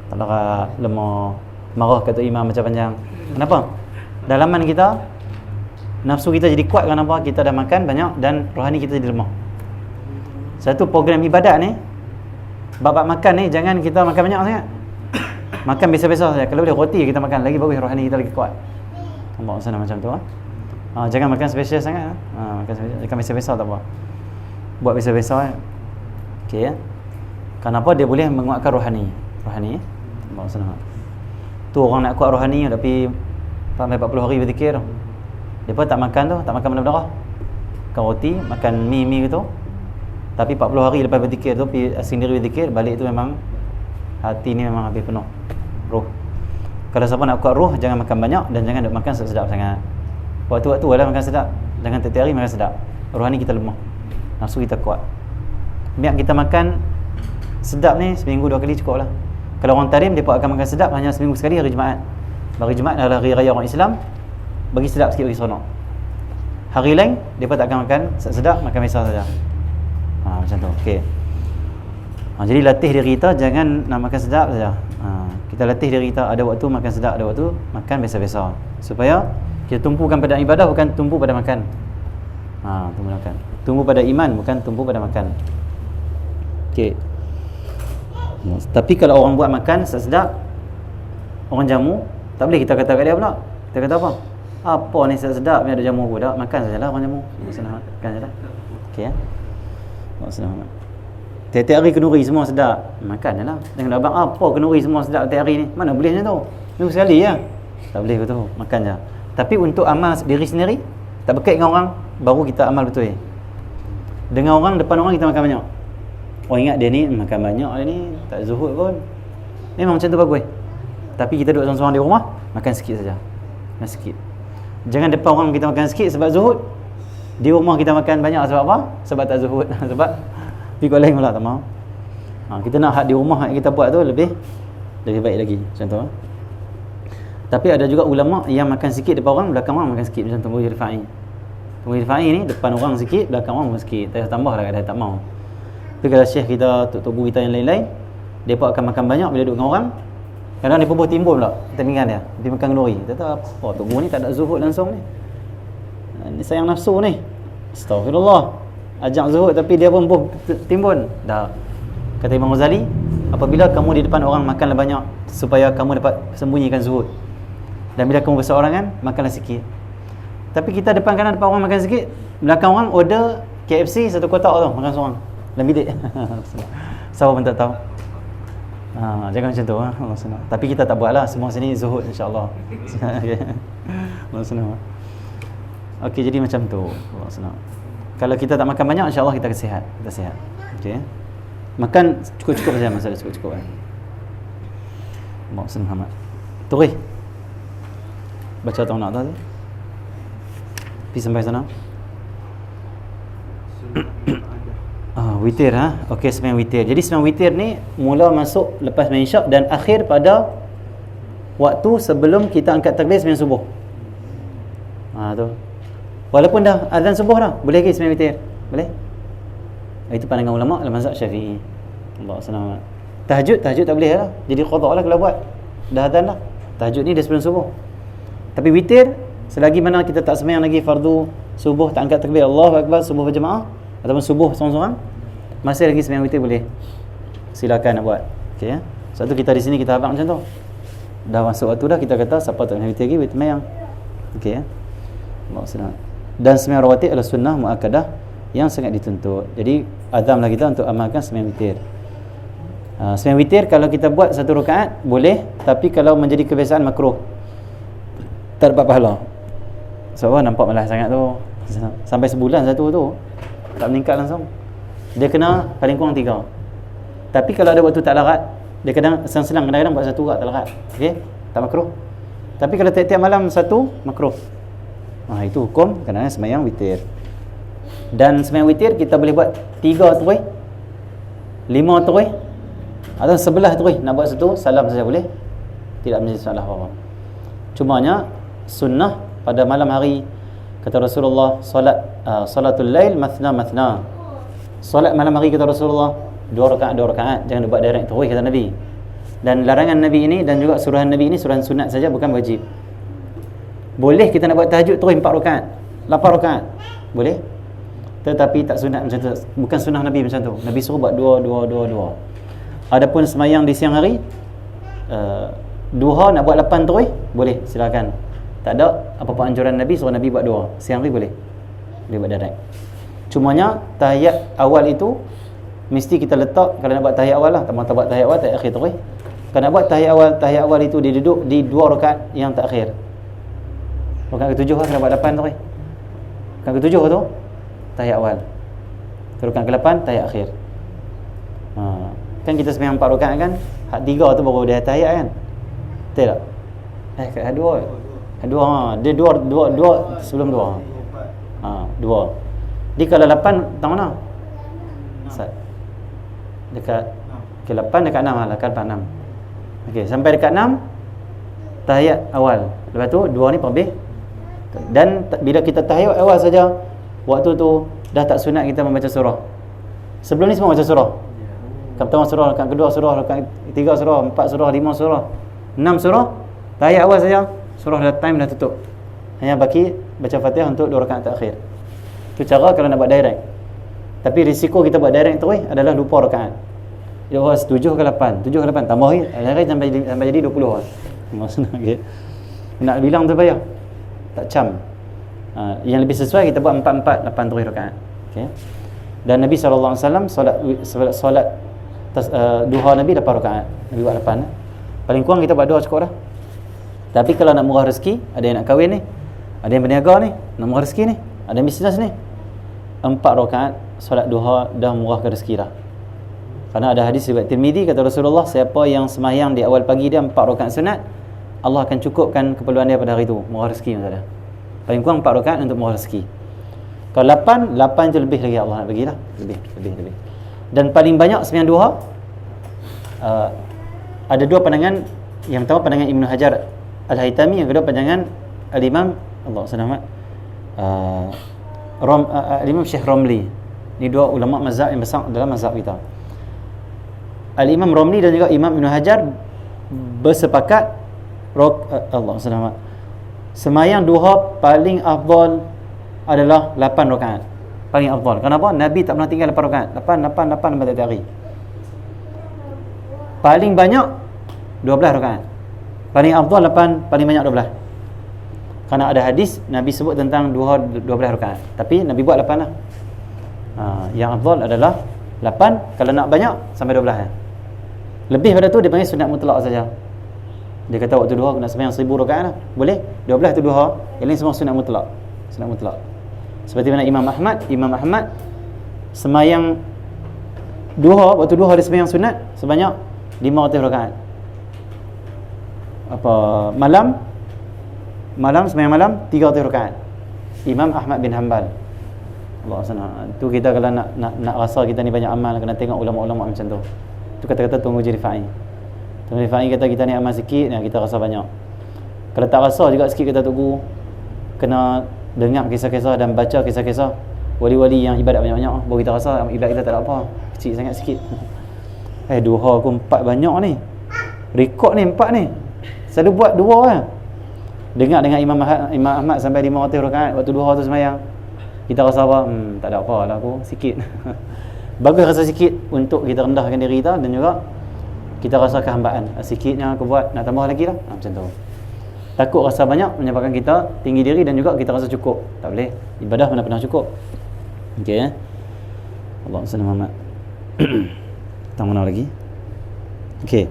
Tak ada lemah, marah kata imam macam panjang. Kenapa? Dalaman kita, nafsu kita jadi kuat kerana apa? Kita dah makan banyak dan rohani kita jadi lemah. Satu program ibadat ni, bab makan ni jangan kita makan banyak sangat. Makan biasa-biasa saja. Kalau boleh roti kita makan, lagi bagus, rohani kita lagi kuat. Nampak sana macam tu jangan makan special sangat. Makan biasa-biasa tak apa. Buat biasa-biasa. Okey ya. Kenapa dia boleh menguatkan rohani? Nampak sana. Tu orang nak kuat rohani tapi sampai 40 hari berzikir. Depa tak makan tu, tak makan benda-benda. Makan roti, makan mi gitu. Tapi 40 hari lepas berzikir tu, pergi sendiri berzikir, balik tu memang hati ni memang habis penuh roh. Kalau siapa nak kuat roh, jangan makan banyak dan jangan duk makan sedap sangat. Waktu-waktu lah makan sedap, jangan tiap-tiap hari makan sedap. Rohani kita lemah, nafsu kita kuat. Biar kita makan sedap ni seminggu 2 kali cukup lah. Kalau orang Tarim, mereka akan makan sedap hanya seminggu sekali, hari Jumaat. Hari Jumaat adalah hari raya orang Islam, bagi sedap sikit, bagi seronok. Hari lain, mereka tak akan makan sedap, makan biasa saja. Macam tu. Okey. Jadi latih diri kita jangan nak makan sedap saja. Kita latih diri kita ada waktu makan sedap, ada waktu makan biasa-biasa. Supaya kita tumpukan pada ibadah, bukan tumpu pada makan. Tumpu makan. Tumpu pada iman, bukan tumpu pada makan. Okey. Tapi kalau orang buat makan sedap, orang jamu, tak boleh kita kata kat dia pula. Kita kata apa? Apa ni sedap ni ada jamu pun dah. Makan sajalah orang jamu. Makan sajalah. Okey ya. Maksudnya tiap-tiap hari kenduri semua sedap. Makan je lah. Jangan abang apa kenduri semua sedap tiap hari ni. Mana boleh macam tu? Minggu sekali ya. Tak boleh betul. Makan je. Tapi untuk amal diri sendiri, tak berkait dengan orang, baru kita amal betul. Dengan orang, depan orang kita makan banyak. Oh ingat dia ni makan banyak, dia ni tak zuhud pun. Memang macam tu bagus. Tapi kita duduk seorang-seorang di rumah, makan sikit saja. Makan sikit. Jangan depan orang kita makan sikit sebab zuhud. Di rumah kita makan banyak sebab apa? Sebab tak zuhud. Sebab pergi kot lain pula, tak mahu. Kita nak hak di rumah yang kita buat tu lebih baik lagi. Macam tu. Tapi ada juga ulama yang makan sikit depan orang, belakang orang makan sikit. Macam Tumbuh Rifai. Tumbuh Rifai ni depan orang sikit, belakang orang pun sikit. Tak tambah lah kadang tak mahu. Tapi kalau syekh kita, tok guru kita yang lain-lain, dia pun akan makan banyak bila duduk dengan orang. Kadang-kadang dia pun timbul pula temingan dia. Dia makan kenduri. Dia kata, oh tok guru ni tak ada zuhud langsung ni. Ni sayang nafsu ni. Astaghfirullah. Ajak zuhud tapi dia pun timbun. Dah. Kata Imam Ghazali, apabila kamu di depan orang makanlah banyak supaya kamu dapat sembunyikan zuhud. Dan bila kamu berseorangan, makanlah sikit. Tapi kita depan kanan depan orang makan sikit, belakang orang order KFC satu kotak tu, makan seorang dalam bilik. Siapa pun tak tahu. Jangan macam tu Allah senang. Tapi kita tak buatlah, semua sini zuhud insya-Allah. Allah senang. Okey, jadi macam tu. Allah senang. Kalau kita tak makan banyak, insya-Allah kita sihat. Kita sihat. Okey. Makan cukup-cukup saja, masalah cukup-cukup kan. Allah senang amat. Turih. Baca tahu nak tahu. Pergi sampai sana. Witir Okey, sembahyang witir. Jadi sembahyang witir ni mula masuk lepas sembahyang isyak dan akhir pada waktu sebelum kita angkat takbir sembahyang subuh. Tu. Walaupun dah azan subuh dah, boleh ke sembahyang witir? Boleh? Itu pandangan ulama dalam mazhab Syafi'i. Allah senang. Tahajud tak boleh lah. Jadi qada lah kalau buat. Dah azan dah. Tahajud ni dah sebelum subuh. Tapi witir selagi mana kita tak sembahyang lagi fardu subuh, tak angkat takbir Allahu akbar subuh berjemaah ataupun subuh seorang-seorang, masih lagi sembahyang witir boleh. Silakan nak buat. Okey ya. Sebab tu kita di sini kita abang macam tu. Dah masuk waktu dah kita kata siapa tak sembahyang witir lagi witir sembahyang. Okey ya. Allah senang. Dan sembahyang rawatib adalah sunnah muakkadah yang sangat dituntut. Jadi azamlah kita untuk amalkan sembahyang witir. Sembahyang witir kalau kita buat satu rakaat boleh, tapi kalau menjadi kebiasaan makruh. Tak dapat pahala. Sebab nampak malas sangat tu. Sampai sebulan satu tu tak meningkat langsung. Dia kena paling kurang 3. Tapi kalau ada waktu tak larat, dia kadang selang-selang kadang-kadang buat satu tak larat. Okey? Tak makruh. Tapi kalau tiap-tiap malam satu, makruh. Itu hukum kadang-kadang sembahyang witir. Dan sembahyang witir kita boleh buat 3 terus, 5 terus, atau 11 terus. Nak buat satu, salam saja boleh. Tidak menjadi masalah apa-apa. Cumanya sunnah pada malam hari, kata Rasulullah, salatul lail mathna mathna. Solat malam hari kata Rasulullah 2 rakaat, jangan buat direct terus kata Nabi. Dan larangan Nabi ini dan juga suruhan Nabi ini suruhan sunat saja, bukan wajib. Boleh kita nak buat tahajud terus 4 rakaat, 8 rakaat. Boleh. Tetapi tak sunat macam tu. Bukan sunnah Nabi macam tu. Nabi suruh buat 2. Adapun semayang di siang hari, duha nak buat 8 terus, boleh, silakan. Tak ada apa-apa anjuran Nabi suruh Nabi buat 2. Siang hari boleh. Boleh buat direct. Cumanya tahiyat awal itu mesti kita letak, kalau nak buat tahiyat awal lah, tak buat tahiyat awal, tahiyat akhir terus. Kalau nak buat tahiyat awal itu dia duduk di 2 rakaat yang terakhir. Rakaat ke-7 lah, kena buat 8 terus. Rakaat ke-7 tu tahiyat awal. Rakaat ke-8 tahiyat akhir. Kan kita sembahyang 4 rakaat kan, hak 3 tu baru dia tahiyat kan. Betul tak? Hak 2. Dia 2 sebelum 2. 2. Dia kalau 8 tak mana? Dekat ke 8 dekat 6 lah, dekat 6. Okey, sampai dekat 6 tahiyat awal. Lepas tu 2 ni lebih. Dan bila kita tahiyat awal saja, waktu tu dah tak sunat kita membaca surah. Sebelum ni semua baca surah. pertama surah, rakaat kedua surah, rakaat ketiga surah, 4 surah, 5 surah, 6 surah. Tahiyat awal saja surah dah time dah tutup. Hanya baki baca Fatihah untuk 2 rakaat terakhir. Itu cara kalau nak buat direct. Tapi risiko kita buat direct terus adalah lupa rakaat. Dia 7 ke 8, 7 ke 8 tambah lagi, direct sampai jadi 20 lah. Maksudnya okay. Nak bilang tu payah. Tak cam. Yang lebih sesuai kita buat 4 8 terus rakaat. Okey. Dan Nabi SAW solat duha Nabi 8 rakaat. Nabi buat 8. Paling kurang kita buat 2 cukup dah. Tapi kalau nak murah rezeki, ada yang nak kahwin ni, ada yang berniaga ni, nak murah rezeki ni, ada yang bisnes ni, 4 rakaat solat duha dah murahkan rezeki dah. Kerana ada hadis riwayat Tirmizi, kata Rasulullah, siapa yang sembahyang di awal pagi dia 4 rakaat sunat, Allah akan cukupkan keperluan dia pada hari itu, murah rezeki maksudnya. Paling kurang 4 rakaat untuk murah rezeki. Kalau 8 tu lebih lagi Allah nak bagilah, lebih. Dan paling banyak sembahyang duha ada 2 pandangan. Yang pertama pandangan Ibnu Hajar Al-Haytami, yang kedua pandangan Al-Imam Al-Imam Syekh Romli. Ini 2 ulama mazhab yang besar dalam mazhab kita. Al-Imam Romli dan juga Imam Ibnu Hajar bersepakat sembahyang duha paling afdal adalah 8 rakaat. Paling afdal. Kenapa? Nabi tak pernah tinggal 8 rakaat. 8 sampai tiap hari. Paling banyak 12 rakaat. Paling afdal 8, paling banyak 12. Kerana ada hadis Nabi sebut tentang duha 12 rakaat. Tapi Nabi buat 8 lah. Yang afdal adalah 8. Kalau nak banyak sampai 12 kan. Lebih pada tu dia panggil sunat mutlak saja. Dia kata waktu duha nak sembahyang 1000 rakaat lah. Boleh? 12 tu duha, yang lain semua sunat mutlak. Sunat mutlak. Seperti mana Imam Ahmad sembahyang duha, waktu duha dia sembahyang sunat sebanyak 500 rakaat. Malam sembahyang malam 300 rakaat. Imam Ahmad bin Hanbal. Allah SWT. Tu kita kalau nak rasa kita ni banyak amal, kena tengok ulama-ulama macam tu. Tu kata-kata Tuan Uji Rifai. Tuan Rifai kata kita ni amal sikit, kita rasa banyak. Kalau tak rasa juga sikit, kita tunggu kena dengar kisah-kisah dan baca kisah-kisah wali-wali yang ibadat banyak-banyak, baru kita rasa ibadat kita tak ada apa, kecil sangat sikit. Duha aku 4 banyak ni, rekod ni 4 ni, selalu buat 2 lah. Dengar dengan Imam Ahmad sampai 500 rakaat waktu duha tu sembahyang, kita rasa apa? Tak ada apa lah aku, sikit. Bagus rasa sikit untuk kita rendahkan diri kita, dan juga kita rasa kehambaan. Sikitnya aku buat, nak tambah lagi lah, macam tu. Takut rasa banyak menyebabkan kita tinggi diri, dan juga kita rasa cukup. Tak boleh, ibadah mana pernah cukup. Okey Allah SWT. Tak mana lagi. Okey.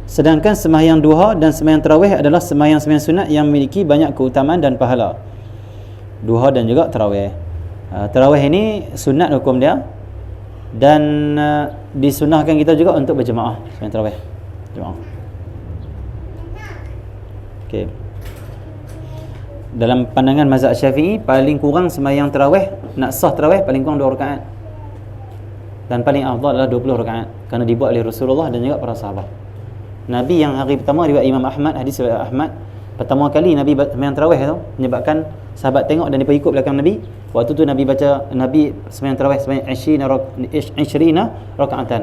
Sedangkan sembahyang duha dan sembahyang tarawih adalah sembahyang-sembahyang sunat yang memiliki banyak keutamaan dan pahala. Duha dan juga tarawih. Tarawih ini sunat hukum dia, dan disunahkan kita juga untuk berjemaah sembahyang tarawih. Jemaah. Okey. Dalam pandangan mazhab Syafi'i, paling kurang sembahyang tarawih, nak sah tarawih paling kurang 2 rakaat. Dan paling afdal adalah 20 rakaat, kerana dibuat oleh Rasulullah dan juga para sahabat. Nabi yang hari pertama riwayat Imam Ahmad, hadis riwayat Ahmad, pertama kali Nabi sembahyang tarawih tu menyebabkan sahabat tengok dan dia ikut belakang Nabi. Waktu tu Nabi sembahyang tarawih sembahyang 20 rakaatan.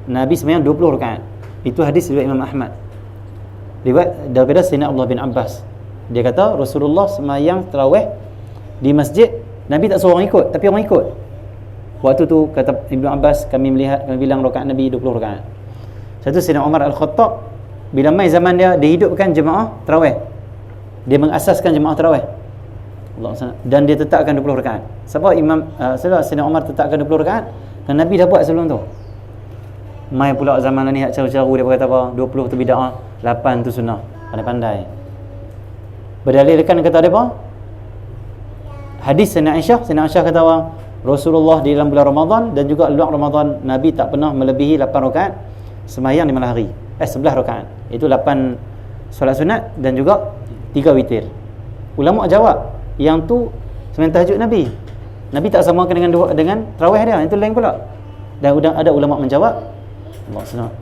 Nabi sembahyang 20 rakaat. Itu hadis riwayat Imam Ahmad. Riwayat daripada Sayyidina Abdullah bin Abbas. Dia kata Rasulullah sembahyang tarawih di masjid, Nabi tak suruh orang ikut, tapi orang ikut. Waktu tu kata Ibnu Abbas, kami bilang rakaat Nabi 20 rakaat. Satu Sayyidina Umar Al-Khattab, bila mai zaman dia hidupkan jemaah tarawih. Dia mengasaskan jemaah tarawih. Dan dia tetapkan 20 rakaat. Sebab Sayyidina Umar tetapkan 20 rakaat, dan Nabi dah buat sebelum tu. Mai pula zaman ni hak caru-caru, dia berkata apa? 20 tu bid'ah, 8 tu sunnah. Pandai-pandai. Berdalilkan kata dia apa? Hadis Sayyidina Aisyah kata apa? Rasulullah di dalam bulan Ramadan dan juga luar Ramadan, Nabi tak pernah melebihi 8 rakaat sembahyang di malam hari. 11 rakaat. Itu 8 solat sunat dan juga 3 witir. Ulama jawab, yang tu sembahyang tahajud Nabi. Nabi tak samakan dengan tarawih dia, itu lain pula. Dan ada ulama menjawab, Allah SWT,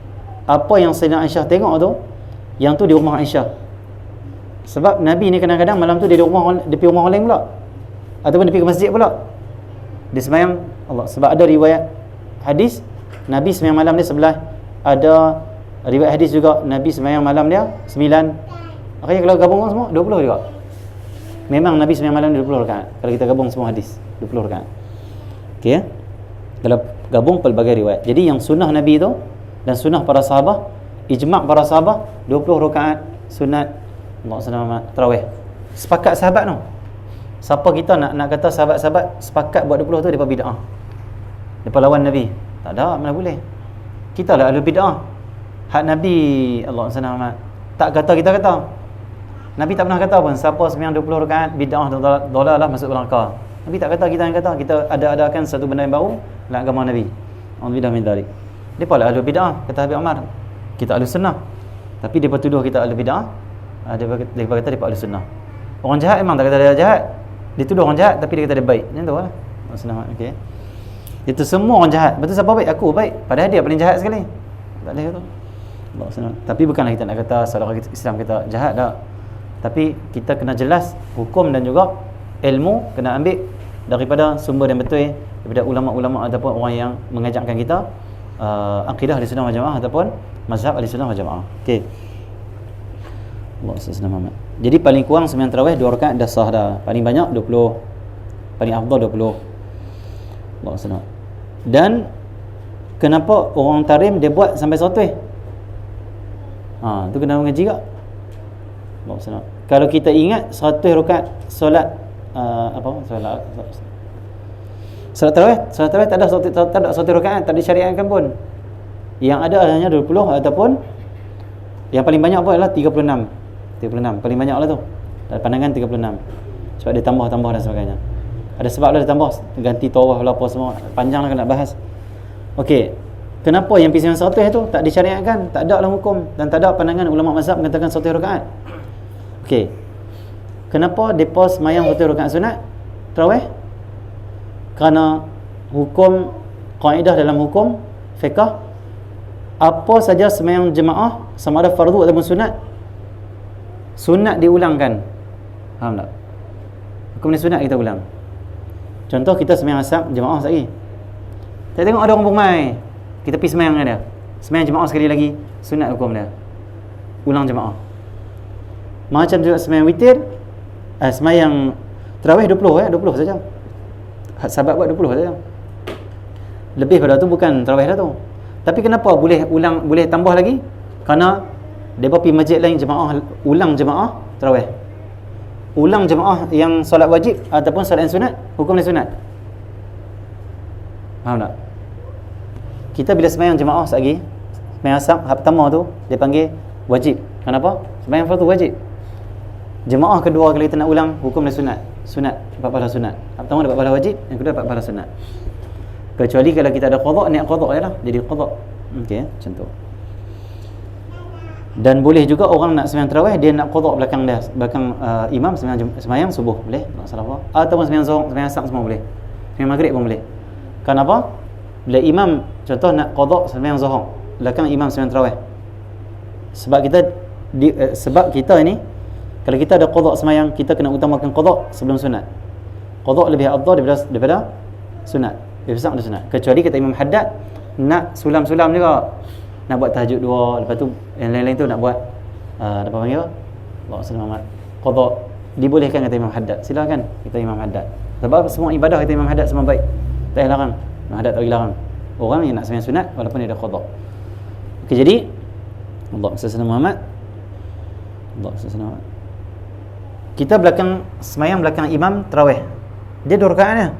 apa yang Sayyidina Aisyah tengok tu, yang tu di rumah Aisyah. Sebab Nabi ni kadang-kadang malam tu dia di pergi rumah orang lain pula, ataupun dia pergi ke masjid pula, dia sembahyang Allah. Sebab ada riwayat hadis Nabi sembahyang malam dia 11. Ada riwayat hadis juga Nabi sembahyang malam dia 9. Akhirnya kalau gabung semua 20 juga. Memang Nabi sembahyang malam dia 20 rakaat. Kalau kita gabung semua hadis 20 rakaat. Okey ya. Kalau gabung pelbagai riwayat. Jadi yang sunnah Nabi tu dan sunnah para sahabat, ijma' para sahabat 20 rakaat sunat Allah SWT tarawih. Sepakat sahabat tu. Siapa kita nak kata sahabat-sahabat sepakat buat 20 tu depa bid'ah. Depa lawan Nabi. Tak ada, mana boleh. Kita lah ahli bid'ah. Hak Nabi Allah SWT tak kata kita kata. Nabi tak pernah kata pun siapa sembahyang 20 rakaat bid'ah dolalah masuk neraka. Nabi tak kata, kita yang kata. Kita ada-adakan satu benda yang baru dalam agama Nabi. Alhamdulillah min dzalik. Depa lah ahli bid'ah kata Habib Umar. Kita ahli sunnah. Tapi depa tuduh kita ahli bid'ah. Depa kata depa ahli sunnah. Orang jahat memang tak kata dia jahat. Dia tuduh orang jahat tapi dia kata dia baik. Macam tu lah. Sunnah. Okey. Itu semua orang jahat. Betul siapa baik? Aku baik. Padahal dia paling jahat sekali. Tak boleh kata. Allah SWT. Tapi bukanlah kita nak kata saudara Islam kita jahat dah. Tapi kita kena jelas hukum dan juga ilmu kena ambil daripada sumber yang betul, daripada ulama-ulama ataupun orang yang mengajarkan kita akidah Ahlussunnah wal Jamaah ataupun mazhab Ahlussunnah wal Jamaah. Okey. Allah SWT. Jadi paling kurang sembahyang tarawih 2 rakaat dah sah dah. Paling banyak 20. Paling afdal 20. Allah SWT. Dan kenapa orang tarim dia buat sampai 100? Tu kena mengaji tak? Allah SWT. Kalau kita ingat 100 rakaat solat solat tarawih tak ada 100 rakaat, tak disyariatkan pun. Yang ada hanya 20 ataupun yang paling banyak pun adalah 36 paling banyak lah tu. Dalam pandangan 36. Sebab dia tambah dan sebagainya. Ada sebab lah dia tambah, ganti tawaf lah apa semua, panjang lah nak bahas. Okey, kenapa yang pisang 100 tu tak disyariatkan, tak ada dalam hukum dan tak ada pandangan ulama mazhab mengatakan 100 rakaat. Okey, kenapa depa sembahyang 100 rakaat sunat tarawih? Kerana hukum kaedah dalam hukum fiqh, apa saja sembahyang jemaah sama ada fardu ataupun sunat diulangkan. Faham tak? Hukum ni sunat kita ulang. Contoh kita sembahyang asar jemaah sekali. Kita tengok ada orang bermain, kita pergi sembahyang dengan dia. Sembahyang jemaah sekali lagi, sunat hukum dia. Ulang jemaah. Macam juga sembahyang witir, sembahyang tarawih 20 saja. Sahabat buat 20 saja. Lebih pada tu bukan tarawih dah tu. Tapi kenapa boleh ulang, boleh tambah lagi? Kerana depa pergi masjid lain jemaah, ulang jemaah tarawih. Ulang jemaah yang solat wajib ataupun solat yang sunat, hukum dia sunat. Faham tak? Kita bila sembahyang jemaah sekali, sembahyang asar hak pertama tu dia panggil wajib. Kenapa? Sembahyang fardu wajib. Jemaah kedua kalau kita nak ulang, hukum dia sunat. Sunat, dapat pahala sunat. Hak pertama dapat pahala wajib, yang kedua dapat pahala sunat. Kecuali kalau kita ada qada, niat qada jelah, jadi qada. Okey, macam tu. Dan boleh juga orang nak sembahyang tarawih dia nak qada belakang imam sembahyang subuh boleh, tak salah apa. Ataupun sembahyang zuhur, sembahyang asar semua boleh. Sembahyang maghrib pun boleh. Kenapa? Bila imam contoh nak qada sembahyang zuhur, belakang imam sembahyang tarawih. Sebab kita ini kalau kita ada qada sembahyang, kita kena utamakan qada sebelum sunat. Qada lebih afdal daripada sunat. Lebih besar daripada sunat. Kecuali kata Imam Haddad nak sulam-sulam juga. Nak buat tahajud 2, lepas tu yang lain-lain tu nak buat apa panggil? Allah SWT. Qada dibolehkan kata Imam Haddad. Silakan kata Imam Haddad. Sebab semua ibadah kata Imam Haddad semua baik. Tak larang. Imam Haddad tak larang. Orang yang nak sembahyang sunat walaupun dia ada qada. Okey, jadi Allah SWT. Kita sembahyang belakang imam tarawih. Dia 2 rakaatnya.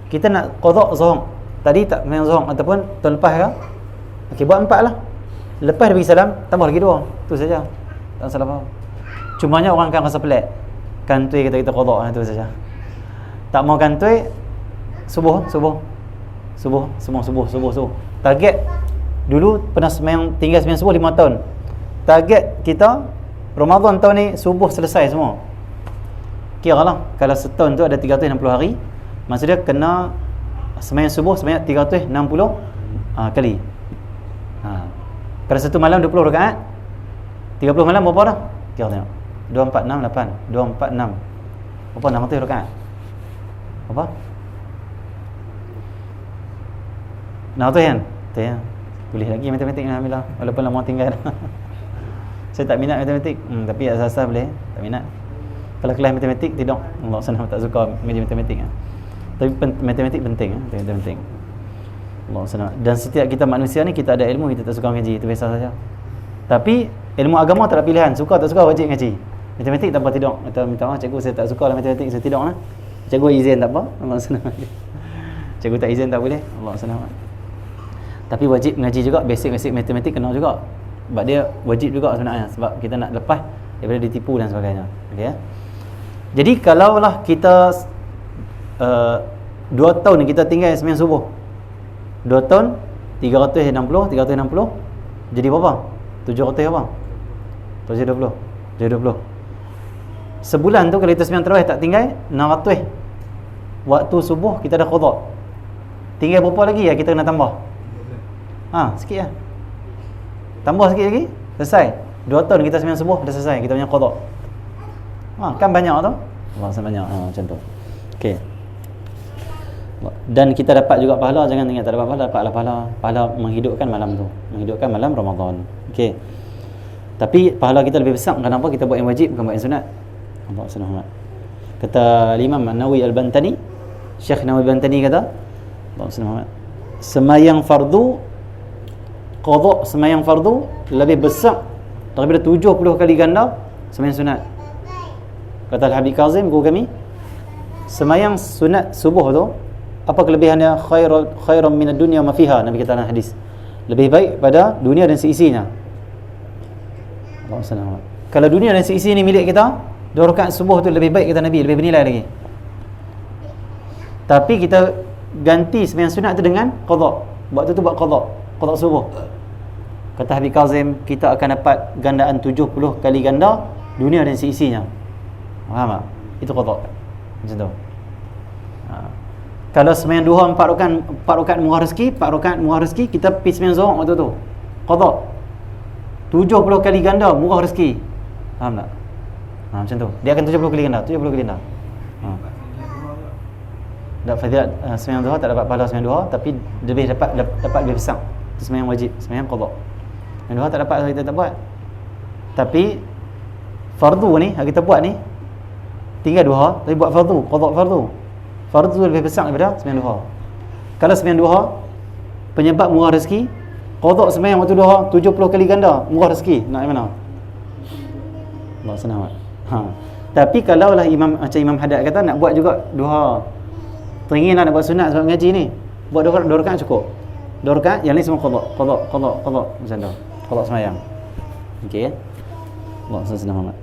Kita nak qada zuhur. Tadi tak sembahyang zuhur ataupun tahun lepas ke? Okey, buat 4 lah. Lepas dia bagi salam, tambah lagi 2. Tu saja. Tak salah faham. Cumanya orang akan rasa pelik. Kantoi kita qada, tu saja. Tak mau kantoi subuh. Target dulu pernah tinggal sembahyang subuh 5 tahun. Target kita Ramadan tahun ni subuh selesai semua. Kiralah kalau setahun tu ada 360 hari, maksudnya kena sembahyang subuh sebanyak 360 kali. Kalau satu malam 20 rakaat, 30 malam berapa dah? Kira tengok. 2, 4, 6, 8. 2, 4, 6. Berapa 600 rakaat? Berapa? 600 kan? Betul ya. Boleh lagi matematik alhamdulillah walaupun lama tinggal. Saya tak minat matematik, tapi asas-asas boleh. Tak minat. Kalau kelas matematik tidak, Allah SWT tak suka mengaji matematik. Tapi matematik penting, matematik penting. Allah SWT. Dan setiap kita manusia ni kita ada ilmu, kita tak suka mengaji, itu biasa saja. Tapi ilmu agama tak ada pilihan, suka tak suka wajib mengaji. Matematik tak apa tidak. Kita minta maaf cikgu, saya tak suka lah matematik, saya tidak lah. Cikgu izin tak apa, Allah SWT. Cikgu tak izin tak boleh, Allah SWT. Tapi wajib mengaji juga, basic-basic matematik kena juga. Sebab dia wajib juga sebenarnya, sebab kita nak lepas daripada ditipu dan sebagainya. Okay, ya? Jadi kalaulah kita 2 tahun ni kita tinggal sembahyang subuh, 2 tahun 360 jadi berapa? 700 apa? 720. Sebulan tu kalau kita sembahyang tarawih tak tinggal 600. Waktu subuh kita dah qada. Tinggal berapa lagi ya kita kena tambah? Sikit lah. Tambah sikit lagi, selesai. 2 tahun kita sembahyang subuh dah selesai kita punya qada. Kan banyak tu. Allah banyak macam tu. Okey. Dan kita dapat juga pahala, jangan ingat tak dapat pahala, dapatlah pahala. Pahala menghidupkan malam tu, menghidupkan malam Ramadan. Okey. Tapi pahala kita lebih besar kenapa kita buat yang wajib bukan buat yang sunat. Allah SWT. Kata Imam Nawawi Al-Bantani, Syekh Nawawi Al-Bantani kata, Allah SWT, semayang fardu, qada semayang fardu lebih besar daripada 70 kali ganda semayang sunat. Kata Al-Habib Kazim guru kami, semayang sunat subuh tu apa kelebihannya? Khairan minad dunya ma fiha, Nabi kata dalam hadis, lebih baik pada dunia dan seisinya. Allah SWT. Kalau dunia dan seisi ni milik kita, 2 rakaat subuh tu lebih baik kata Nabi, lebih bernilai lagi. Tapi kita ganti sembahyang sunat tu dengan qada. Waktu tu buat qada subuh. Kata Habib Kazim, kita akan dapat gandaan 70 kali ganda dunia dan seisinya. Faham tak? Itu qada. Macam tu. Kalau sembahyang duha 4 rakaat murah rezeki, 4 rakaat murah rezeki, kita pergi sembahyang zuhur waktu tu. Qada. 70 kali ganda murah rezeki. Faham tak? Macam tu. Dia akan 70 kali ganda, 70 kali ganda. Tak fadilat sembahyang duha, tak dapat pahala sembahyang duha, tapi lebih dapat lebih besar. Itu sembahyang wajib, sembahyang qada. Sembahyang duha tak dapat, kita tak buat. Tapi fardu ni kita buat ni tinggal duha, tapi buat fardu, qada fardu. Fardu tu lebih besar daripada sembahyang duha. Kalau sembahyang duha penyebab murah rezeki, qada sembahyang waktu duha 70 kali ganda murah rezeki. Nak mana? Allah senang. Tapi kalaulah macam Imam Haddad kata nak buat juga duha, teringin nak buat sunat sebab ngaji ni, buat 2 rakaat cukup. 2 rakaat, yang ni semua qada macam tu. Qada sembahyang. Okey. Allah senang Muhammad.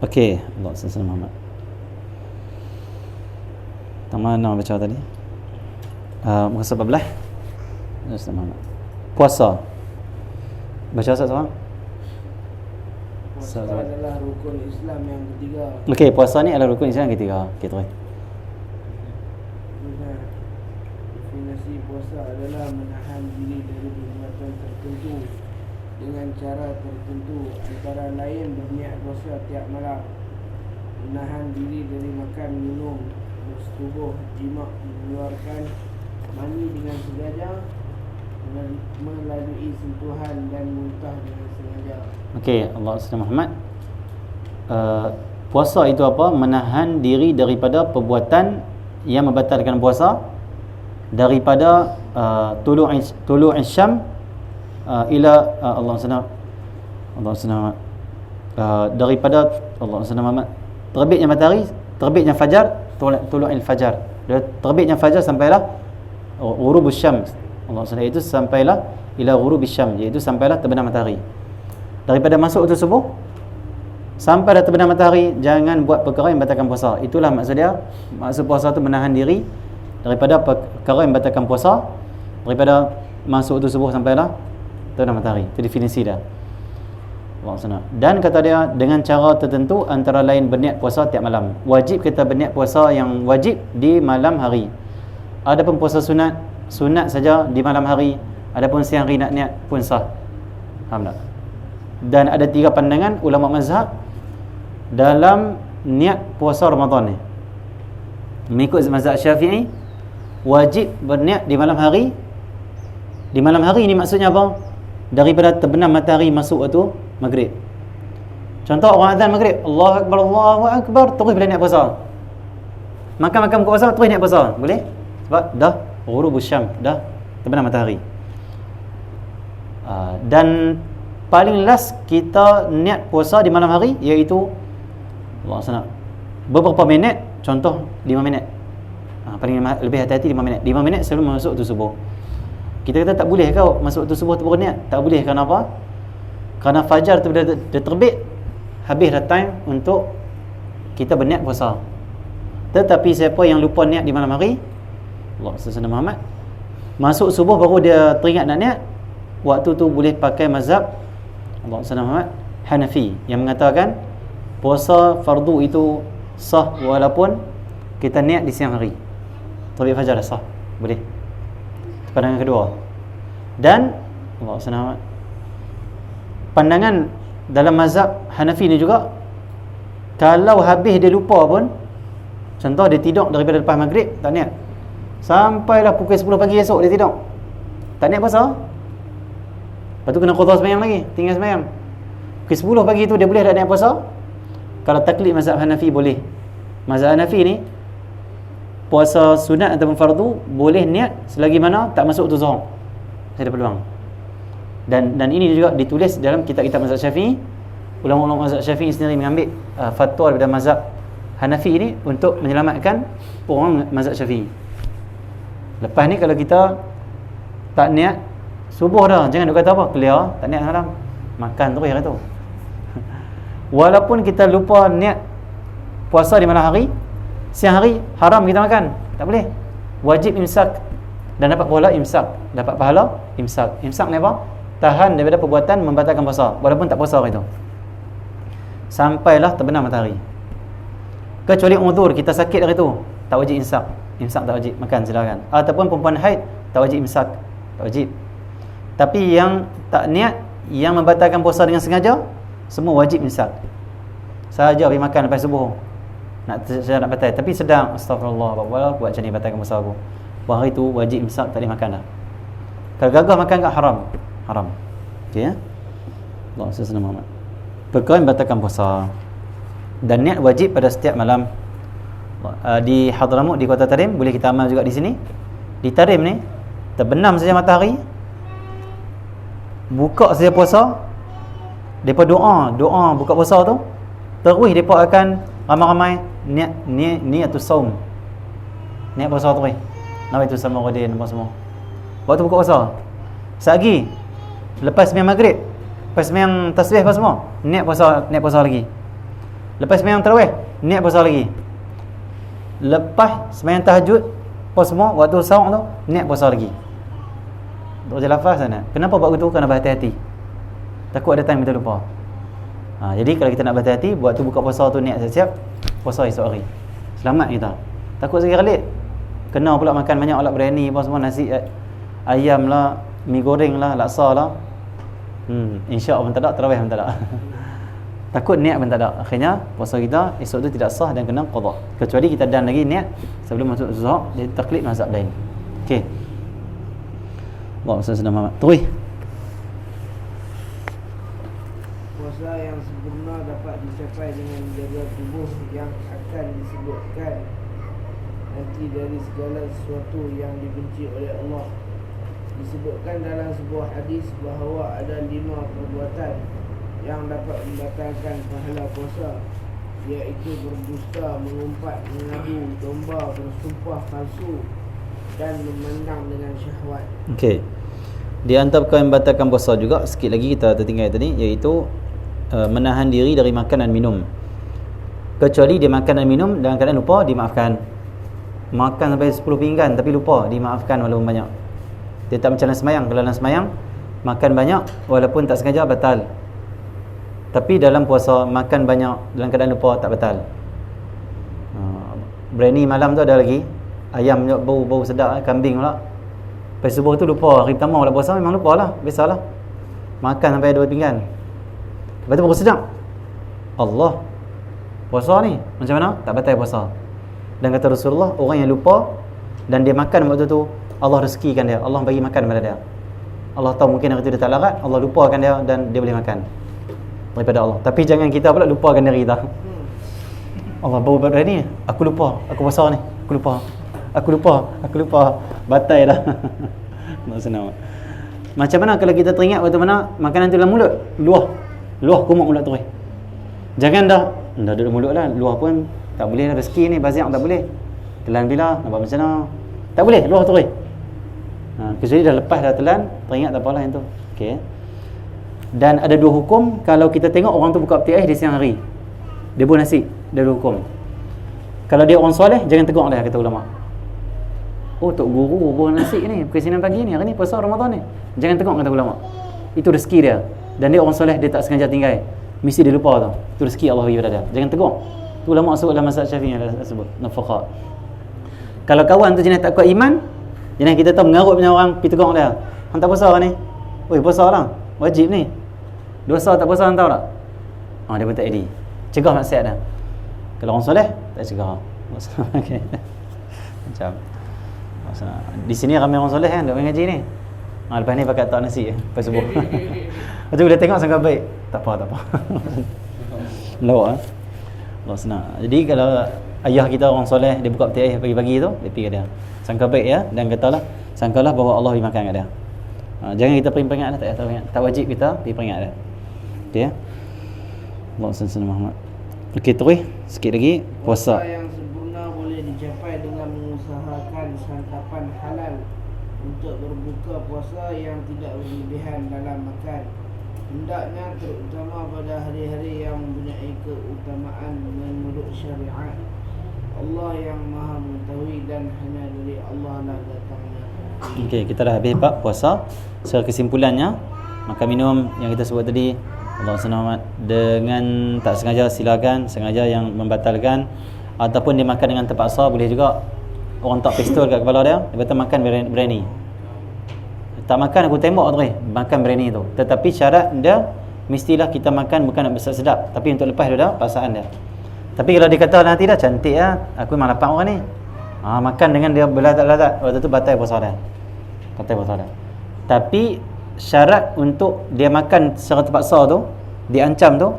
Okey, Allah senang Muhammad. Mana baca tadi? Muka 14. Senang Muhammad. Puasa. Baca seorang. Puasa adalah rukun Islam yang ketiga. Okey, puasa ni adalah rukun Islam yang ketiga. Okey, terus. Definisi puasa adalah menahan diri dari perbuatan tertentu dengan cara tertentu, antara lain berniat puasa tiap malam, menahan diri dari makan, minum, bersetubuh, jima, mengeluarkan mani dengan sengaja, melalui sentuhan dan muntah dengan sengaja. Okey, Allah SWT Muhammad. Puasa itu apa? Menahan diri daripada perbuatan yang membatalkan puasa, daripada tulu' syam ila Allah SWT daripada Allah SWT terbitnya matahari, terbitnya fajar, tulu'il fajar, terbitnya fajar sampailah ghurubus syams. Allah SWT itu sampailah ila ghurubis syams, iaitu sampailah terbenam matahari. Daripada masuk waktu subuh sampai dah terbenam matahari, jangan buat perkara yang membatalkan puasa. Itulah maksud dia. Maksud puasa tu menahan diri daripada perkara yang membatalkan puasa, daripada masuk waktu subuh sampailah terbenam matahari. Itu definisi dia. Allah SWT. Dan kata dia dengan cara tertentu, antara lain berniat puasa tiap malam. Wajib kita berniat puasa yang wajib di malam hari. Adapun puasa sunat saja di malam hari. Adapun siang hari nak niat pun sah. Faham tak? Dan ada 3 pandangan ulama mazhab dalam niat puasa Ramadan ni. Mengikut mazhab Syafi'i, wajib berniat di malam hari. Di malam hari ni maksudnya apa? Daripada terbenam matahari masuk waktu maghrib. Contoh orang azan maghrib, Allahu Akbar, Allahu Akbar, terus boleh niat puasa. Makan-makan buka puasa, terus niat puasa. Boleh? Sebab dah ghurubus syam, dah terbenam matahari. Dan paling last kita niat puasa di malam hari, iaitu Allah sana beberapa minit, contoh 5 minit. Paling lebih hati-hati 5 minit. 5 minit sebelum masuk waktu subuh. Kita kata tak boleh kau masuk waktu subuh tu baru niat. Tak boleh, kenapa? Kerana fajar tu dah terbit, habis dah time untuk kita berniat puasa. Tetapi siapa yang lupa niat di malam hari, Allah SWT Muhammad, masuk subuh baru dia teringat nak niat, waktu tu boleh pakai mazhab Allah SWT Muhammad Hanafi, yang mengatakan puasa fardu itu sah walaupun kita niat di siang hari. Terbit fajar dah sah, boleh. Pandangan kedua. Dan Allah SWT, pandangan dalam mazhab Hanafi ni juga, kalau habis dia lupa pun, contoh dia tidur daripada lepas maghrib tak niat, sampailah pukul 10 pagi esok dia tidur, tak niat puasa, lepas tu kena qadha sembahyang lagi, tinggal sembahyang. Pukul 10 pagi tu dia boleh tak niat puasa? Kalau taklid mazhab Hanafi boleh. Mazhab Hanafi ni puasa sunat ataupun fardu boleh niat selagi mana tak masuk waktu zuhur. Saya ada peluang. Dan ini juga ditulis dalam kitab-kitab mazhab Syafi'i. Ulama-ulama mazhab Syafi'i sendiri mengambil fatwa daripada mazhab Hanafi ni untuk menyelamatkan orang mazhab Syafi'i. Lepas ni kalau kita tak niat subuh dah, jangan duk kata apa, clear, tak niat malam, makan terus hari tu. Walaupun kita lupa niat puasa di malam hari, siang hari haram kita makan, tak boleh. Wajib imsak dan dapat pahala imsak. Dapat pahala imsak. Imsak ni apa? Tahan daripada perbuatan membatalkan puasa walaupun tak puasa hari tu, sampailah terbenam matahari. Kecuali uzur, kita sakit hari tu, tak wajib imsak. Imsak tak wajib, makan silakan. Ataupun perempuan haid, tak wajib imsak, tak wajib. Tapi yang tak niat, yang membatalkan puasa dengan sengaja, semua wajib imsak. Sahaja pergi makan lepas subuh, saya nak batal, tapi sedang astagfirullah, buat macam ni, batalkan puasa aku. Hari tu wajib imsak, tak boleh makan dah. Kalau gagah makan kat haram. Haram. Okey ya. Allah SWT Muhammad. Perkara yang batalkan puasa. Dan niat wajib pada setiap malam. Di Hadramut, di Kota Tarim, boleh kita amal juga di sini. Di Tarim ni, terbenam saja matahari, buka saja puasa, depa doa buka puasa tu, terus depa akan ramai-ramai niatus saum. Niat puasa tu. Nawaitu samaruddin apa semua. Waktu buka puasa. Satgi lepas sembahyang maghrib, lepas sembahyang tasbih apa semua, niat puasa lagi. Lepas sembahyang tarawih, niat puasa lagi. Lepas sembahyang tahajud apa semua, waktu sahur tu niat puasa lagi. Baca lafaz sana. Kenapa buat begitu? Kena berhati-hati. Takut ada time kita lupa. Jadi kalau kita nak berhati-hati, buat tu buka puasa tu niat siap-siap puasa esok hari. Selamat kita. Takut sekali relit. Kena pula makan banyak alat biryani apa semua, nasi ayam lah, mi goreng lah, laksa lah. Insya-Allah pun tak ada, tarawih pun tak ada. Takut niat pun tak ada. Akhirnya puasa kita esok tu tidak sah dan kena qada. Kecuali kita dan lagi niat sebelum masuk zuhur, dia taklid mazhab lain. Okey. Allah SWT. Terus. Puasa yang sempurna dapat dicapai dengan menjaga tubuh yang akan disebutkan nanti dari segala sesuatu yang dibenci oleh Allah. Disebutkan dalam sebuah hadis bahawa ada 5 perbuatan yang dapat membatalkan pahala puasa, iaitu berdusta, mengumpat, mengadu domba, bersumpah palsu dan memandang dengan syahwat. Okey. Di antara perkara yang membatalkan puasa juga, sikit lagi kita tertinggal tadi, iaitu menahan diri dari makan dan minum. Kecuali dia makan dan minum dalam keadaan lupa, dimaafkan. Makan sampai 10 pinggan tapi lupa, dimaafkan walaupun banyak. Dia tak macam dalam semayang. Kalau dalam semayang makan banyak walaupun tak sengaja, batal. Tapi dalam puasa makan banyak dalam keadaan lupa, tak batal. Biryani malam tu ada lagi, ayam bau sedap, kambing pula. Lepas subuh tu lupa, hari pertama pula puasa memang lupa lah, biasalah. Makan sampai 2 pinggan. Lepas tu baru sedap, Allah, puasa ni macam mana? Tak batal puasa. Dan kata Rasulullah, orang yang lupa dan dia makan waktu tu, Allah rezekikan dia, Allah bagi makan kepada dia. Allah tahu mungkin hari tu dia tak larat, Allah lupakan dia dan dia boleh makan daripada Allah. Tapi jangan kita pula lupakan diri kita. Allah baru pada ni, aku lupa, aku puasa ni, aku lupa, batai dah. Tak senang. Macam mana kalau kita teringat waktu mana makanan tu dalam mulut, luah kumuk mulut tu. Jangan dah duduk mulut lah, luah pun tak boleh lah, rezeki ni baziak tak boleh. Telan bila, nampak macam mana? Tak boleh, luah tu. Kecuali dah lepas dah telan, teringat tak apalah yang tu. Okey. Dan ada dua hukum kalau kita tengok orang tu buka peti ais di siang hari. Dia buat nasi, dia ada hukum. Kalau dia orang soleh, jangan tegur dia, kata ulama. Oh, tok guru buat nasi ni, kesinan pagi ni, hari ni puasa Ramadan ni. Jangan tegur, kata ulama. Itu rezeki dia. Dan dia orang soleh, dia tak sengaja tinggal. Mesti dia lupa tu. Itu rezeki Allah bagi pada dia. Jangan tegur. Tu ulama sebut dalam mazhab Syafi'i sebut nafaqah. Kalau kawan tu jenis tak kuat iman, jenis kita tahu mengarut punya orang, pergi tegur dia. Hang tak puasa ni? Oi, puasa lah. Wajib ni. Dosa tak puasa hang tahu tak? Dia pun tak jadi. Cegah maksiat dah. Kalau orang soleh, tak cegah. Okey. Macam di sini ramai orang soleh kan, duk main ngaji ni. Lepas ni pakai tak nasi lepas subuh. Lepas tu bila tengok sangka baik, tak apa. Lawak Allah senang. Jadi kalau ayah kita orang soleh, dia buka peti ais pagi-pagi tu, dia pergi dia. Sangka baik ya, dan katalah, sangkalah bahawa Allah beri makan kat dia. Jangan kita peringat lah, tak wajib kita peringat dia. Okey ya. Allahumma salli ala Muhammad. Okey, terus sikit lagi puasa. Puasa yang sempurna boleh dicapai dengan mengusahakan santapan halal untuk berbuka puasa yang tidak berlebihan dalam makan. Hendaknya terutama pada hari-hari yang mempunyai keutamaan menurut syariat. Allah yang Maha mengetahui dan hanya dari Allah lah datangnya. Okey, kita dah habis bab puasa. Secara kesimpulannya, makan minum yang kita sebut tadi, Allah SWT dengan tak sengaja silakan, sengaja yang membatalkan, ataupun dia makan dengan terpaksa, boleh juga. Orang tak pistol kat kepala dia, dia kata makan berani. Tak makan aku tembak tu, makan berani tu. Tetapi syarat dia mestilah kita makan bukan nak bersedap, tapi untuk lepas dia dah paksaan dia. Tapi kalau dia kata nanti dah cantik lah, aku memang lapar orang ni, makan dengan dia belatak-belatak, waktu tu batal puasa dia. Tapi syarat untuk dia makan secara terpaksa tu, diancam tu,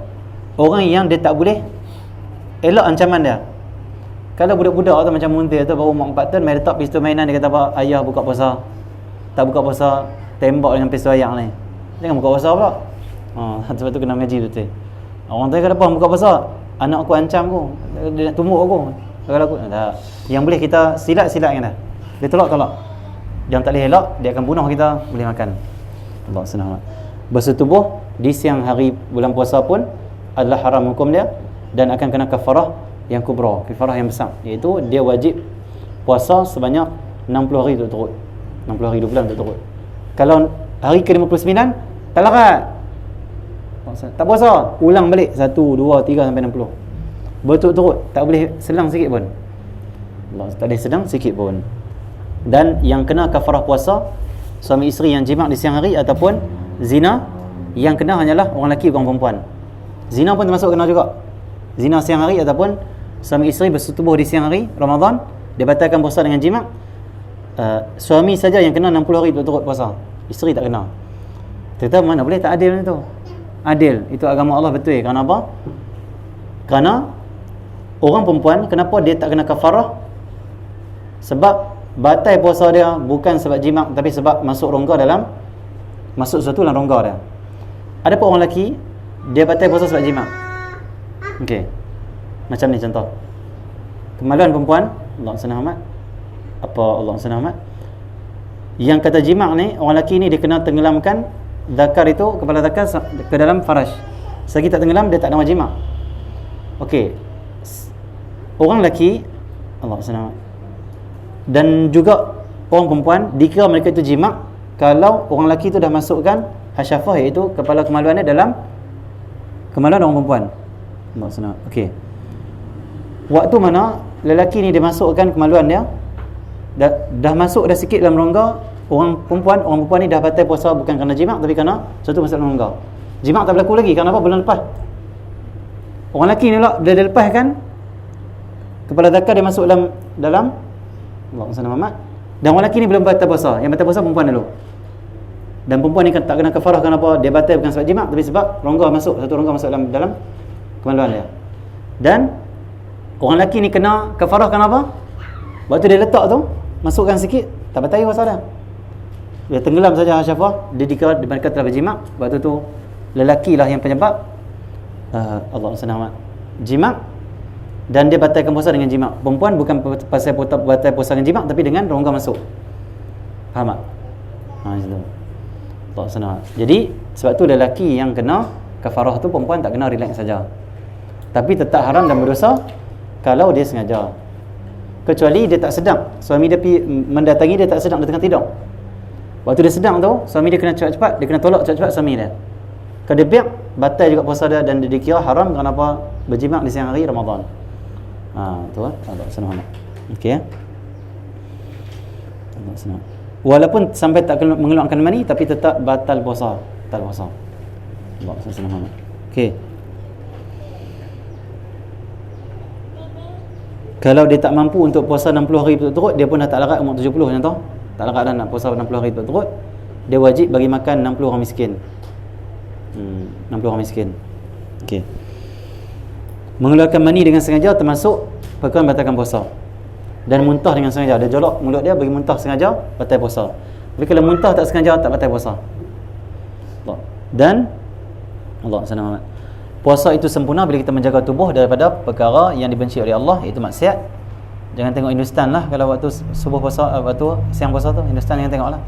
orang yang dia tak boleh elak ancaman dia. Kalau budak-budak tu macam Munzir tu baru umur 4 tahun, main letak pistol mainan, dia kata apa, ayah buka puasa, tak buka puasa, tembak dengan pistol ayam ni, jangan buka puasa pula. Sebab tu kena mengaji betul. Orang tanya kenapa buka puasa, anak aku ancam aku, dia nak tumbuk aku. Kalau aku tak, yang boleh kita silat-silatkan dah, dia tolak. Yang tak boleh elak, dia akan bunuh kita, boleh makan. Allah senang. Bersetubuh di siang hari bulan puasa pun adalah haram hukum dia, dan akan kena kafarah yang kubra, kafarah yang besar, iaitu dia wajib puasa sebanyak 60 hari turut-turut, 60 hari 2 bulan turut-turut. Kalau hari ke-59 tak larat, tak puasa, ulang balik 1, 2, 3 sampai 60 berturut-turut, tak boleh selang sikit pun. Allah, tak boleh sedang sikit pun. Dan yang kena kafarah puasa suami isteri yang jima' di siang hari, ataupun zina, yang kena hanyalah orang lelaki bukan perempuan. Zina pun termasuk kena juga. Zina siang hari ataupun suami isteri bersetubuh di siang hari Ramadan, dia batalkan puasa dengan jima'. Suami saja yang kena 60 hari berturut puasa, isteri tak kena. Kita mana boleh, tak adil itu. Adil itu agama Allah betul. Kerana apa? Kerana orang perempuan, kenapa dia tak kena kafarah? Sebab batal puasa dia bukan sebab jima', tapi sebab masuk sesuatu dalam rongga dia. Ada pun orang lelaki, dia batal puasa sebab jima'. Okey, macam ni contoh kemaluan perempuan, Allah SWT yang kata jima' ni, orang lelaki ni dia kena tenggelamkan zakar itu, kepala zakar ke dalam faraj. Selagi tak tenggelam, dia tak nama jima'. Okey, orang lelaki, Allah SWT, dan juga orang perempuan, dikira mereka itu jima' kalau orang lelaki itu dah masukkan hasyafah, iaitu kepala kemaluannya dalam kemaluan orang perempuan. Allah. Okey, waktu mana lelaki ni dia masukkan kemaluan dia, dah masuk dah sikit dalam rongga orang perempuan ni dah batal puasa bukan kerana jima', tapi kerana satu masuk dalam rongga. Jima' tak berlaku lagi, kerana apa? Bulan lepas. Orang lelaki ni pula dia lepaskan kepala zakar, dia masuk dalam Allah Muhammad. Dan orang lelaki ni belum batal puasa. Yang batal puasa perempuan dulu. Dan perempuan ni kan tak kena kafarah. Kenapa? Dia batal bukan sebab jimat, tapi sebab rongga masuk. Satu rongga masuk dalam kemaluan dia. Dan orang lelaki ni kena kafarah kenapa? Waktu dia letak tu, masukkan sikit, tak batal puasa dia. Dia tenggelam saja syafah, dia dikira mereka telah berjimat. Waktu tu lelaki lah yang penyebab Allah SWT jimat, dan dia batalkan puasa dengan jimat. Perempuan bukan pasal batal puasa dengan jimat, tapi dengan rongga masuk. Faham tak? Macam tu. Allah SWT. Jadi sebab tu lelaki yang kena kafarah tu, perempuan tak kena relax saja. Tapi tetap haram dan berdosa kalau dia sengaja. Kecuali dia tak sedang, suami dia pergi mendatangi, dia tak sedang, dia tengah tidur. Waktu dia sedang tu, suami dia kena cepat-cepat, dia kena tolak cepat-cepat suami dia. Kalau dia biar, batal juga puasa dia, dan dia dikira haram kerana apa? Berjimat di siang hari Ramadan. Tu lah. Allah SWT. Okey ya. Allah SWT. Walaupun sampai tak mengeluarkan mani, tapi tetap batal puasa. Batal puasa. Allah SWT. Okey. Kalau dia tak mampu untuk puasa 60 hari berturut-turut, dia pun dah tak larat umur 70 macam tu. Tak larat dah nak puasa 60 hari berturut-turut, dia wajib bagi makan 60 orang miskin. 60 orang miskin. Okey. Mengeluarkan mani dengan sengaja termasuk perkara batalkan puasa. Dan muntah dengan sengaja, dia jolok mulut dia bagi muntah sengaja, batal puasa. Tapi kalau muntah tak sengaja, tak batal puasa. Dan Allah SWT, puasa itu sempurna bila kita menjaga tubuh daripada perkara yang dibenci oleh Allah, iaitu maksiat. Jangan tengok Hindustan lah kalau waktu subuh puasa, waktu siang puasa tu. Hindustan jangan tengok lah.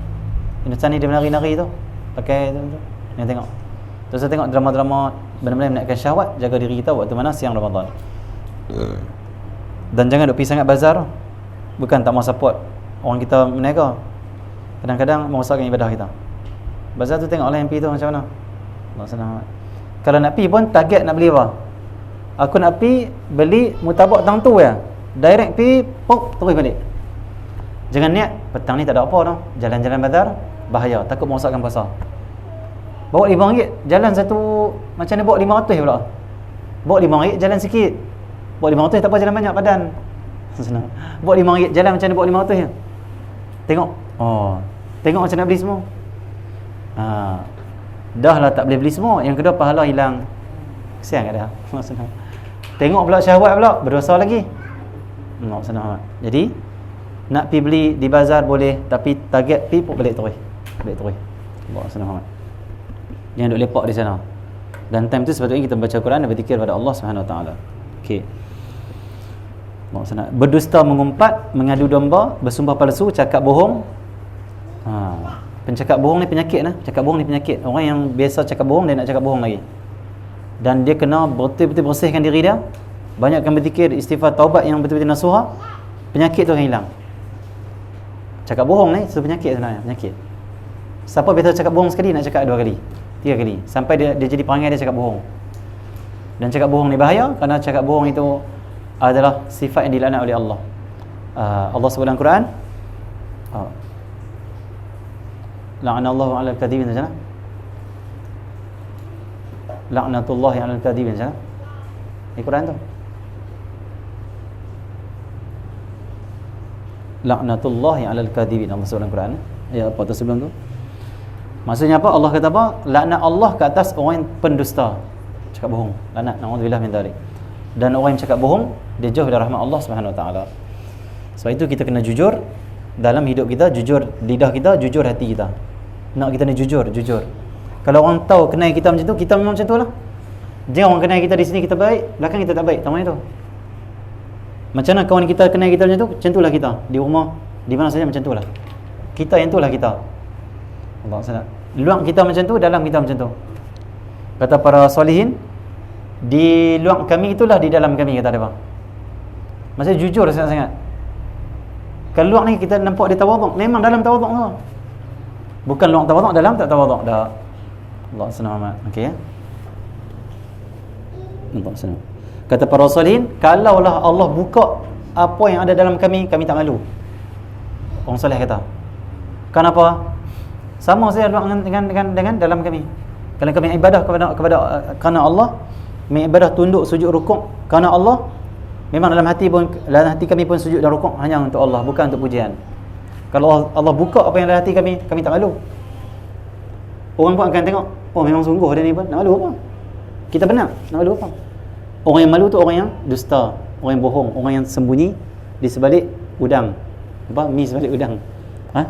Hindustan ni dia menari-nari tu, pakai tu. Jangan tengok. Terus saya tengok drama-drama benar-benar menaikkan syahwat. Jaga diri kita waktu mana siang Ramadan. Dan jangan duk pergi sangat bazar. Bukan tak mau support orang kita meniaga, kadang-kadang merosakkan ibadah kita. Bazar tu tengoklah yang pergi tu macam mana. Allah senang. Kalau nak pergi pun target nak beli apa? Aku nak pergi beli mutabak tang tu ya. Direct pergi, pop, terus balik. Jangan niat petang ni tak ada apa tau. Jalan-jalan bazar bahaya, takut merosakkan puasa. Bawa RM5, jalan satu, macam ni bawa RM500 pula. Bawa RM5, jalan sikit. Bawa RM500 tak apa, jalan banyak badan. Senang. Bawa RM5, jalan macam ni bawa RM500 je. Tengok. Tengok macam nak beli semua. Dah lah tak boleh beli semua. Yang kedua pahala hilang. Kesian kat dia. Tengok pula syahwat pula, berdosa lagi. Senang. Jadi nak pergi beli di bazar boleh, tapi target pergi pun balik terus. Allah senang. Jangan duk lepak di sana. Dan time tu sepatutnya kita membaca Quran dan berzikir pada Allah Subhanahu Wa Taala. Okey. Berdusta, mengumpat, mengadu domba, bersumpah palsu, cakap bohong. Pencakap bohong ni penyakit lah. Cakap bohong ni penyakit. Orang yang biasa cakap bohong, dia nak cakap bohong lagi. Dan dia kena betul-betul bersihkan diri dia. Banyakkan berzikir, istighfar, taubat yang betul-betul nasuha. Penyakit tu akan hilang. Cakap bohong ni itu penyakit sebenarnya, penyakit. Siapa biasa cakap bohong sekali nak cakap 2 kali, 3 kali, sampai dia jadi perangai dia cakap bohong. Dan cakap bohong ni bahaya, kerana cakap bohong itu adalah sifat yang dilaknat oleh Allah. Allah sebut dalam Quran, la'anallahu 'alal kadhibin, macam mana? La'natullahi 'alal kadhibin, macam mana? Di Quran tu. La'natullahi 'alal kadhibin, Allah sebut dalam Quran. Ya, apa tu sebelum tu? Maksudnya apa? Allah kata apa? Laknat Allah ke atas orang yang pendusta, cakap bohong. Laknat, na'udzubillah min dzalik. Dan orang yang cakap bohong, dia jauh dari rahmat Allah Subhanahu Wa Taala. Sebab itu kita kena jujur dalam hidup kita, jujur lidah kita, jujur hati kita. Nak kita ni jujur. Kalau orang tahu kenal kita macam tu, kita memang macam tu lah. Jangan orang kenal kita di sini kita baik, belakang kita tak baik, tak macam tu. Macam mana kawan kita kenal kita macam tu lah kita. Di rumah, di mana saja macam tu lah. Kita yang tu lah kita. Allah SWT. Luang kita macam tu, dalam kita macam tu. Kata para solihin, di luang kami itulah di dalam kami, kata dia. Maksudnya jujur sangat-sangat. Kalau luang ni kita nampak dia tawaduk, memang dalam tawaduk tu. Bukan luang tawaduk, dalam tak tawaduk dah. Allah SWT. Okey ya. Allah SWT. Kata para solihin, kalaulah Allah buka apa yang ada dalam kami, kami tak malu. Orang soleh kata. Kenapa? Sama saya dengan dalam kami. Kalau kami ibadah kepada kerana Allah, kami ibadah tunduk sujud rukuk kerana Allah, Memang dalam hati kami pun sujud dan rukuk hanya untuk Allah, bukan untuk pujian. Kalau Allah buka apa yang dalam hati kami, kami tak malu. Orang pun akan tengok, oh memang sungguh dia ni pun, nak malu apa? Kita benar, nak malu apa? Orang yang malu tu orang yang dusta, orang yang bohong, orang yang sembunyi di sebalik udang. Apa? Mi sebalik udang.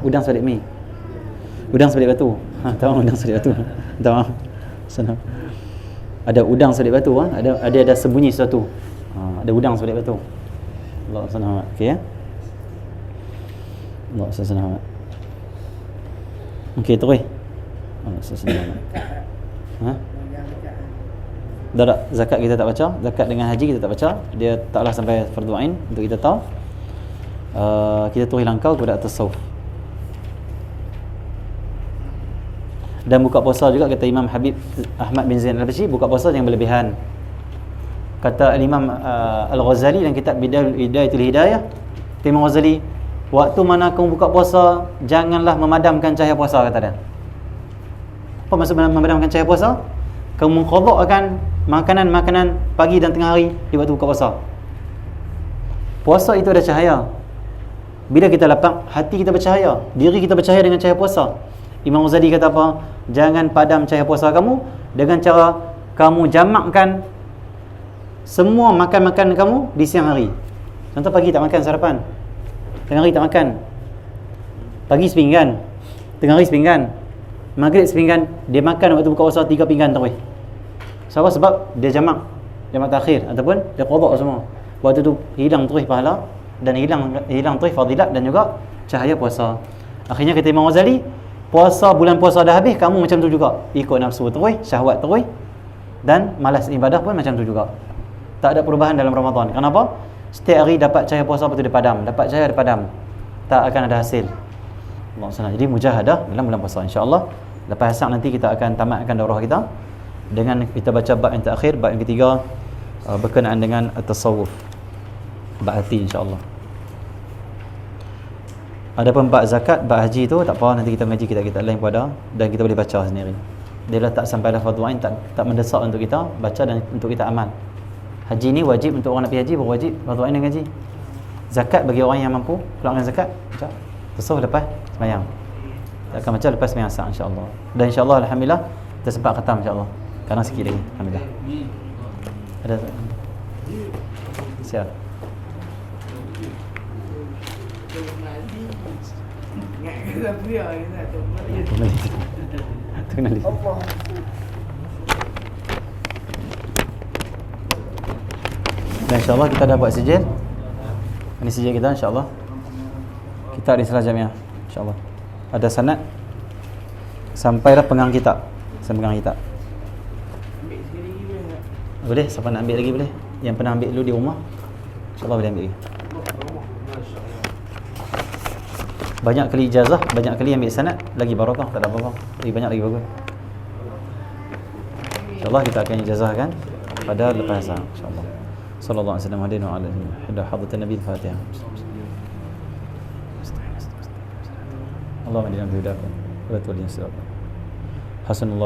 Udang sebalik mi. Udang sebalik batu. Tahu udang sebalik batu? Tahu. Senang. Ada udang sebalik batu, ada sembunyi sesuatu. Ada udang sebalik batu. Allah senang. Okey ya. Allah senang. Okey terus. Allah senang. Dah zakat kita tak baca, zakat dengan haji kita tak baca, dia taklah sampai fardu ain untuk kita tahu. Kita terus langkau kepada tasawuf. Dan buka puasa juga kata Imam Habib Ahmad bin Zain Al-Habsyi, buka puasa yang berlebihan. Kata Imam Al-Ghazali dalam kitab Bidayatul Hidayah, Imam Ghazali, waktu mana kamu buka puasa janganlah memadamkan cahaya puasa, kata dia. Apa maksud memadamkan cahaya puasa? Kamu mengqadhakan makanan pagi dan tengah hari di waktu buka puasa. Puasa itu ada cahaya. Bila kita lapang, hati kita bercahaya, diri kita bercahaya dengan cahaya puasa. Imam Ghazali kata apa? Jangan padam cahaya puasa kamu dengan cara kamu jamakkan semua makan-makan kamu di siang hari. Contoh pagi tak makan sarapan, tengah hari tak makan, pagi sepinggan, tengah hari sepinggan, maghrib sepinggan, dia makan waktu buka puasa 3 pinggan terus. Sebab dia jamak takhir ataupun dia qada semua. Waktu tu hilang terus pahala dan hilang terus fadilat dan juga cahaya puasa. Akhirnya kata Imam Ghazali, bulan puasa dah habis, kamu macam tu juga, ikut nafsu terus, syahwat terus, dan malas ibadah pun macam tu juga. Tak ada perubahan dalam Ramadan. Kenapa? Setiap hari dapat cahaya puasa, lepas tu dia padam, dapat cahaya dia padam, tak akan ada hasil. Allah SWT. Jadi mujahadah dalam bulan puasa, insya-Allah. Lepas asar nanti kita akan tamatkan daurah kita dengan kita baca bab yang terakhir, bab yang ketiga, berkenaan dengan tasawuf, bab hati, insya-Allah. Adapun bab zakat, bab haji tu tak apa, nanti kita mengaji kita lain pada, dan kita boleh baca sendiri. Dia letak sampai dah fardu ain, tak mendesak untuk kita baca dan untuk kita amal. Haji ni wajib untuk orang nak pergi haji, berwajib fardu ain dengan haji. Zakat bagi orang yang mampu keluarkan zakat, baca. Tasawuf lepas sembahyang. Kita akan baca lepas sembahyang asar, insya-Allah. Dan insya-Allah alhamdulillah kita sempat khatam, insya-Allah. Karena sikit lagi, alhamdulillah. Ada siap. Kenali. Allah. Dan insya-Allah kita dah buat sijil. Ini sijil kita, insya-Allah. Kita di Salah Jamiah, insya-Allah. Ada sanad sampailah pengang kitab. Sampai pengang kitab. Ambil sekali lagi boleh tak? Boleh, siapa nak ambil lagi boleh. Yang pernah ambil dulu di rumah, insya-Allah boleh ambil lagi. Banyak kali ijazah, banyak kali ambil sanad, lagi barakah, tak ada apa-apa. Lagi banyak lagi bagus. InsyaAllah kita akan ijazahkan pada lepas asar, insyaAllah. Sallallahu alaihi wasallam wa ala alihi hadratin Nabi Al-Fatihah. Allahumma inna bihudakum wa la tuwallina sirata. Hasanallah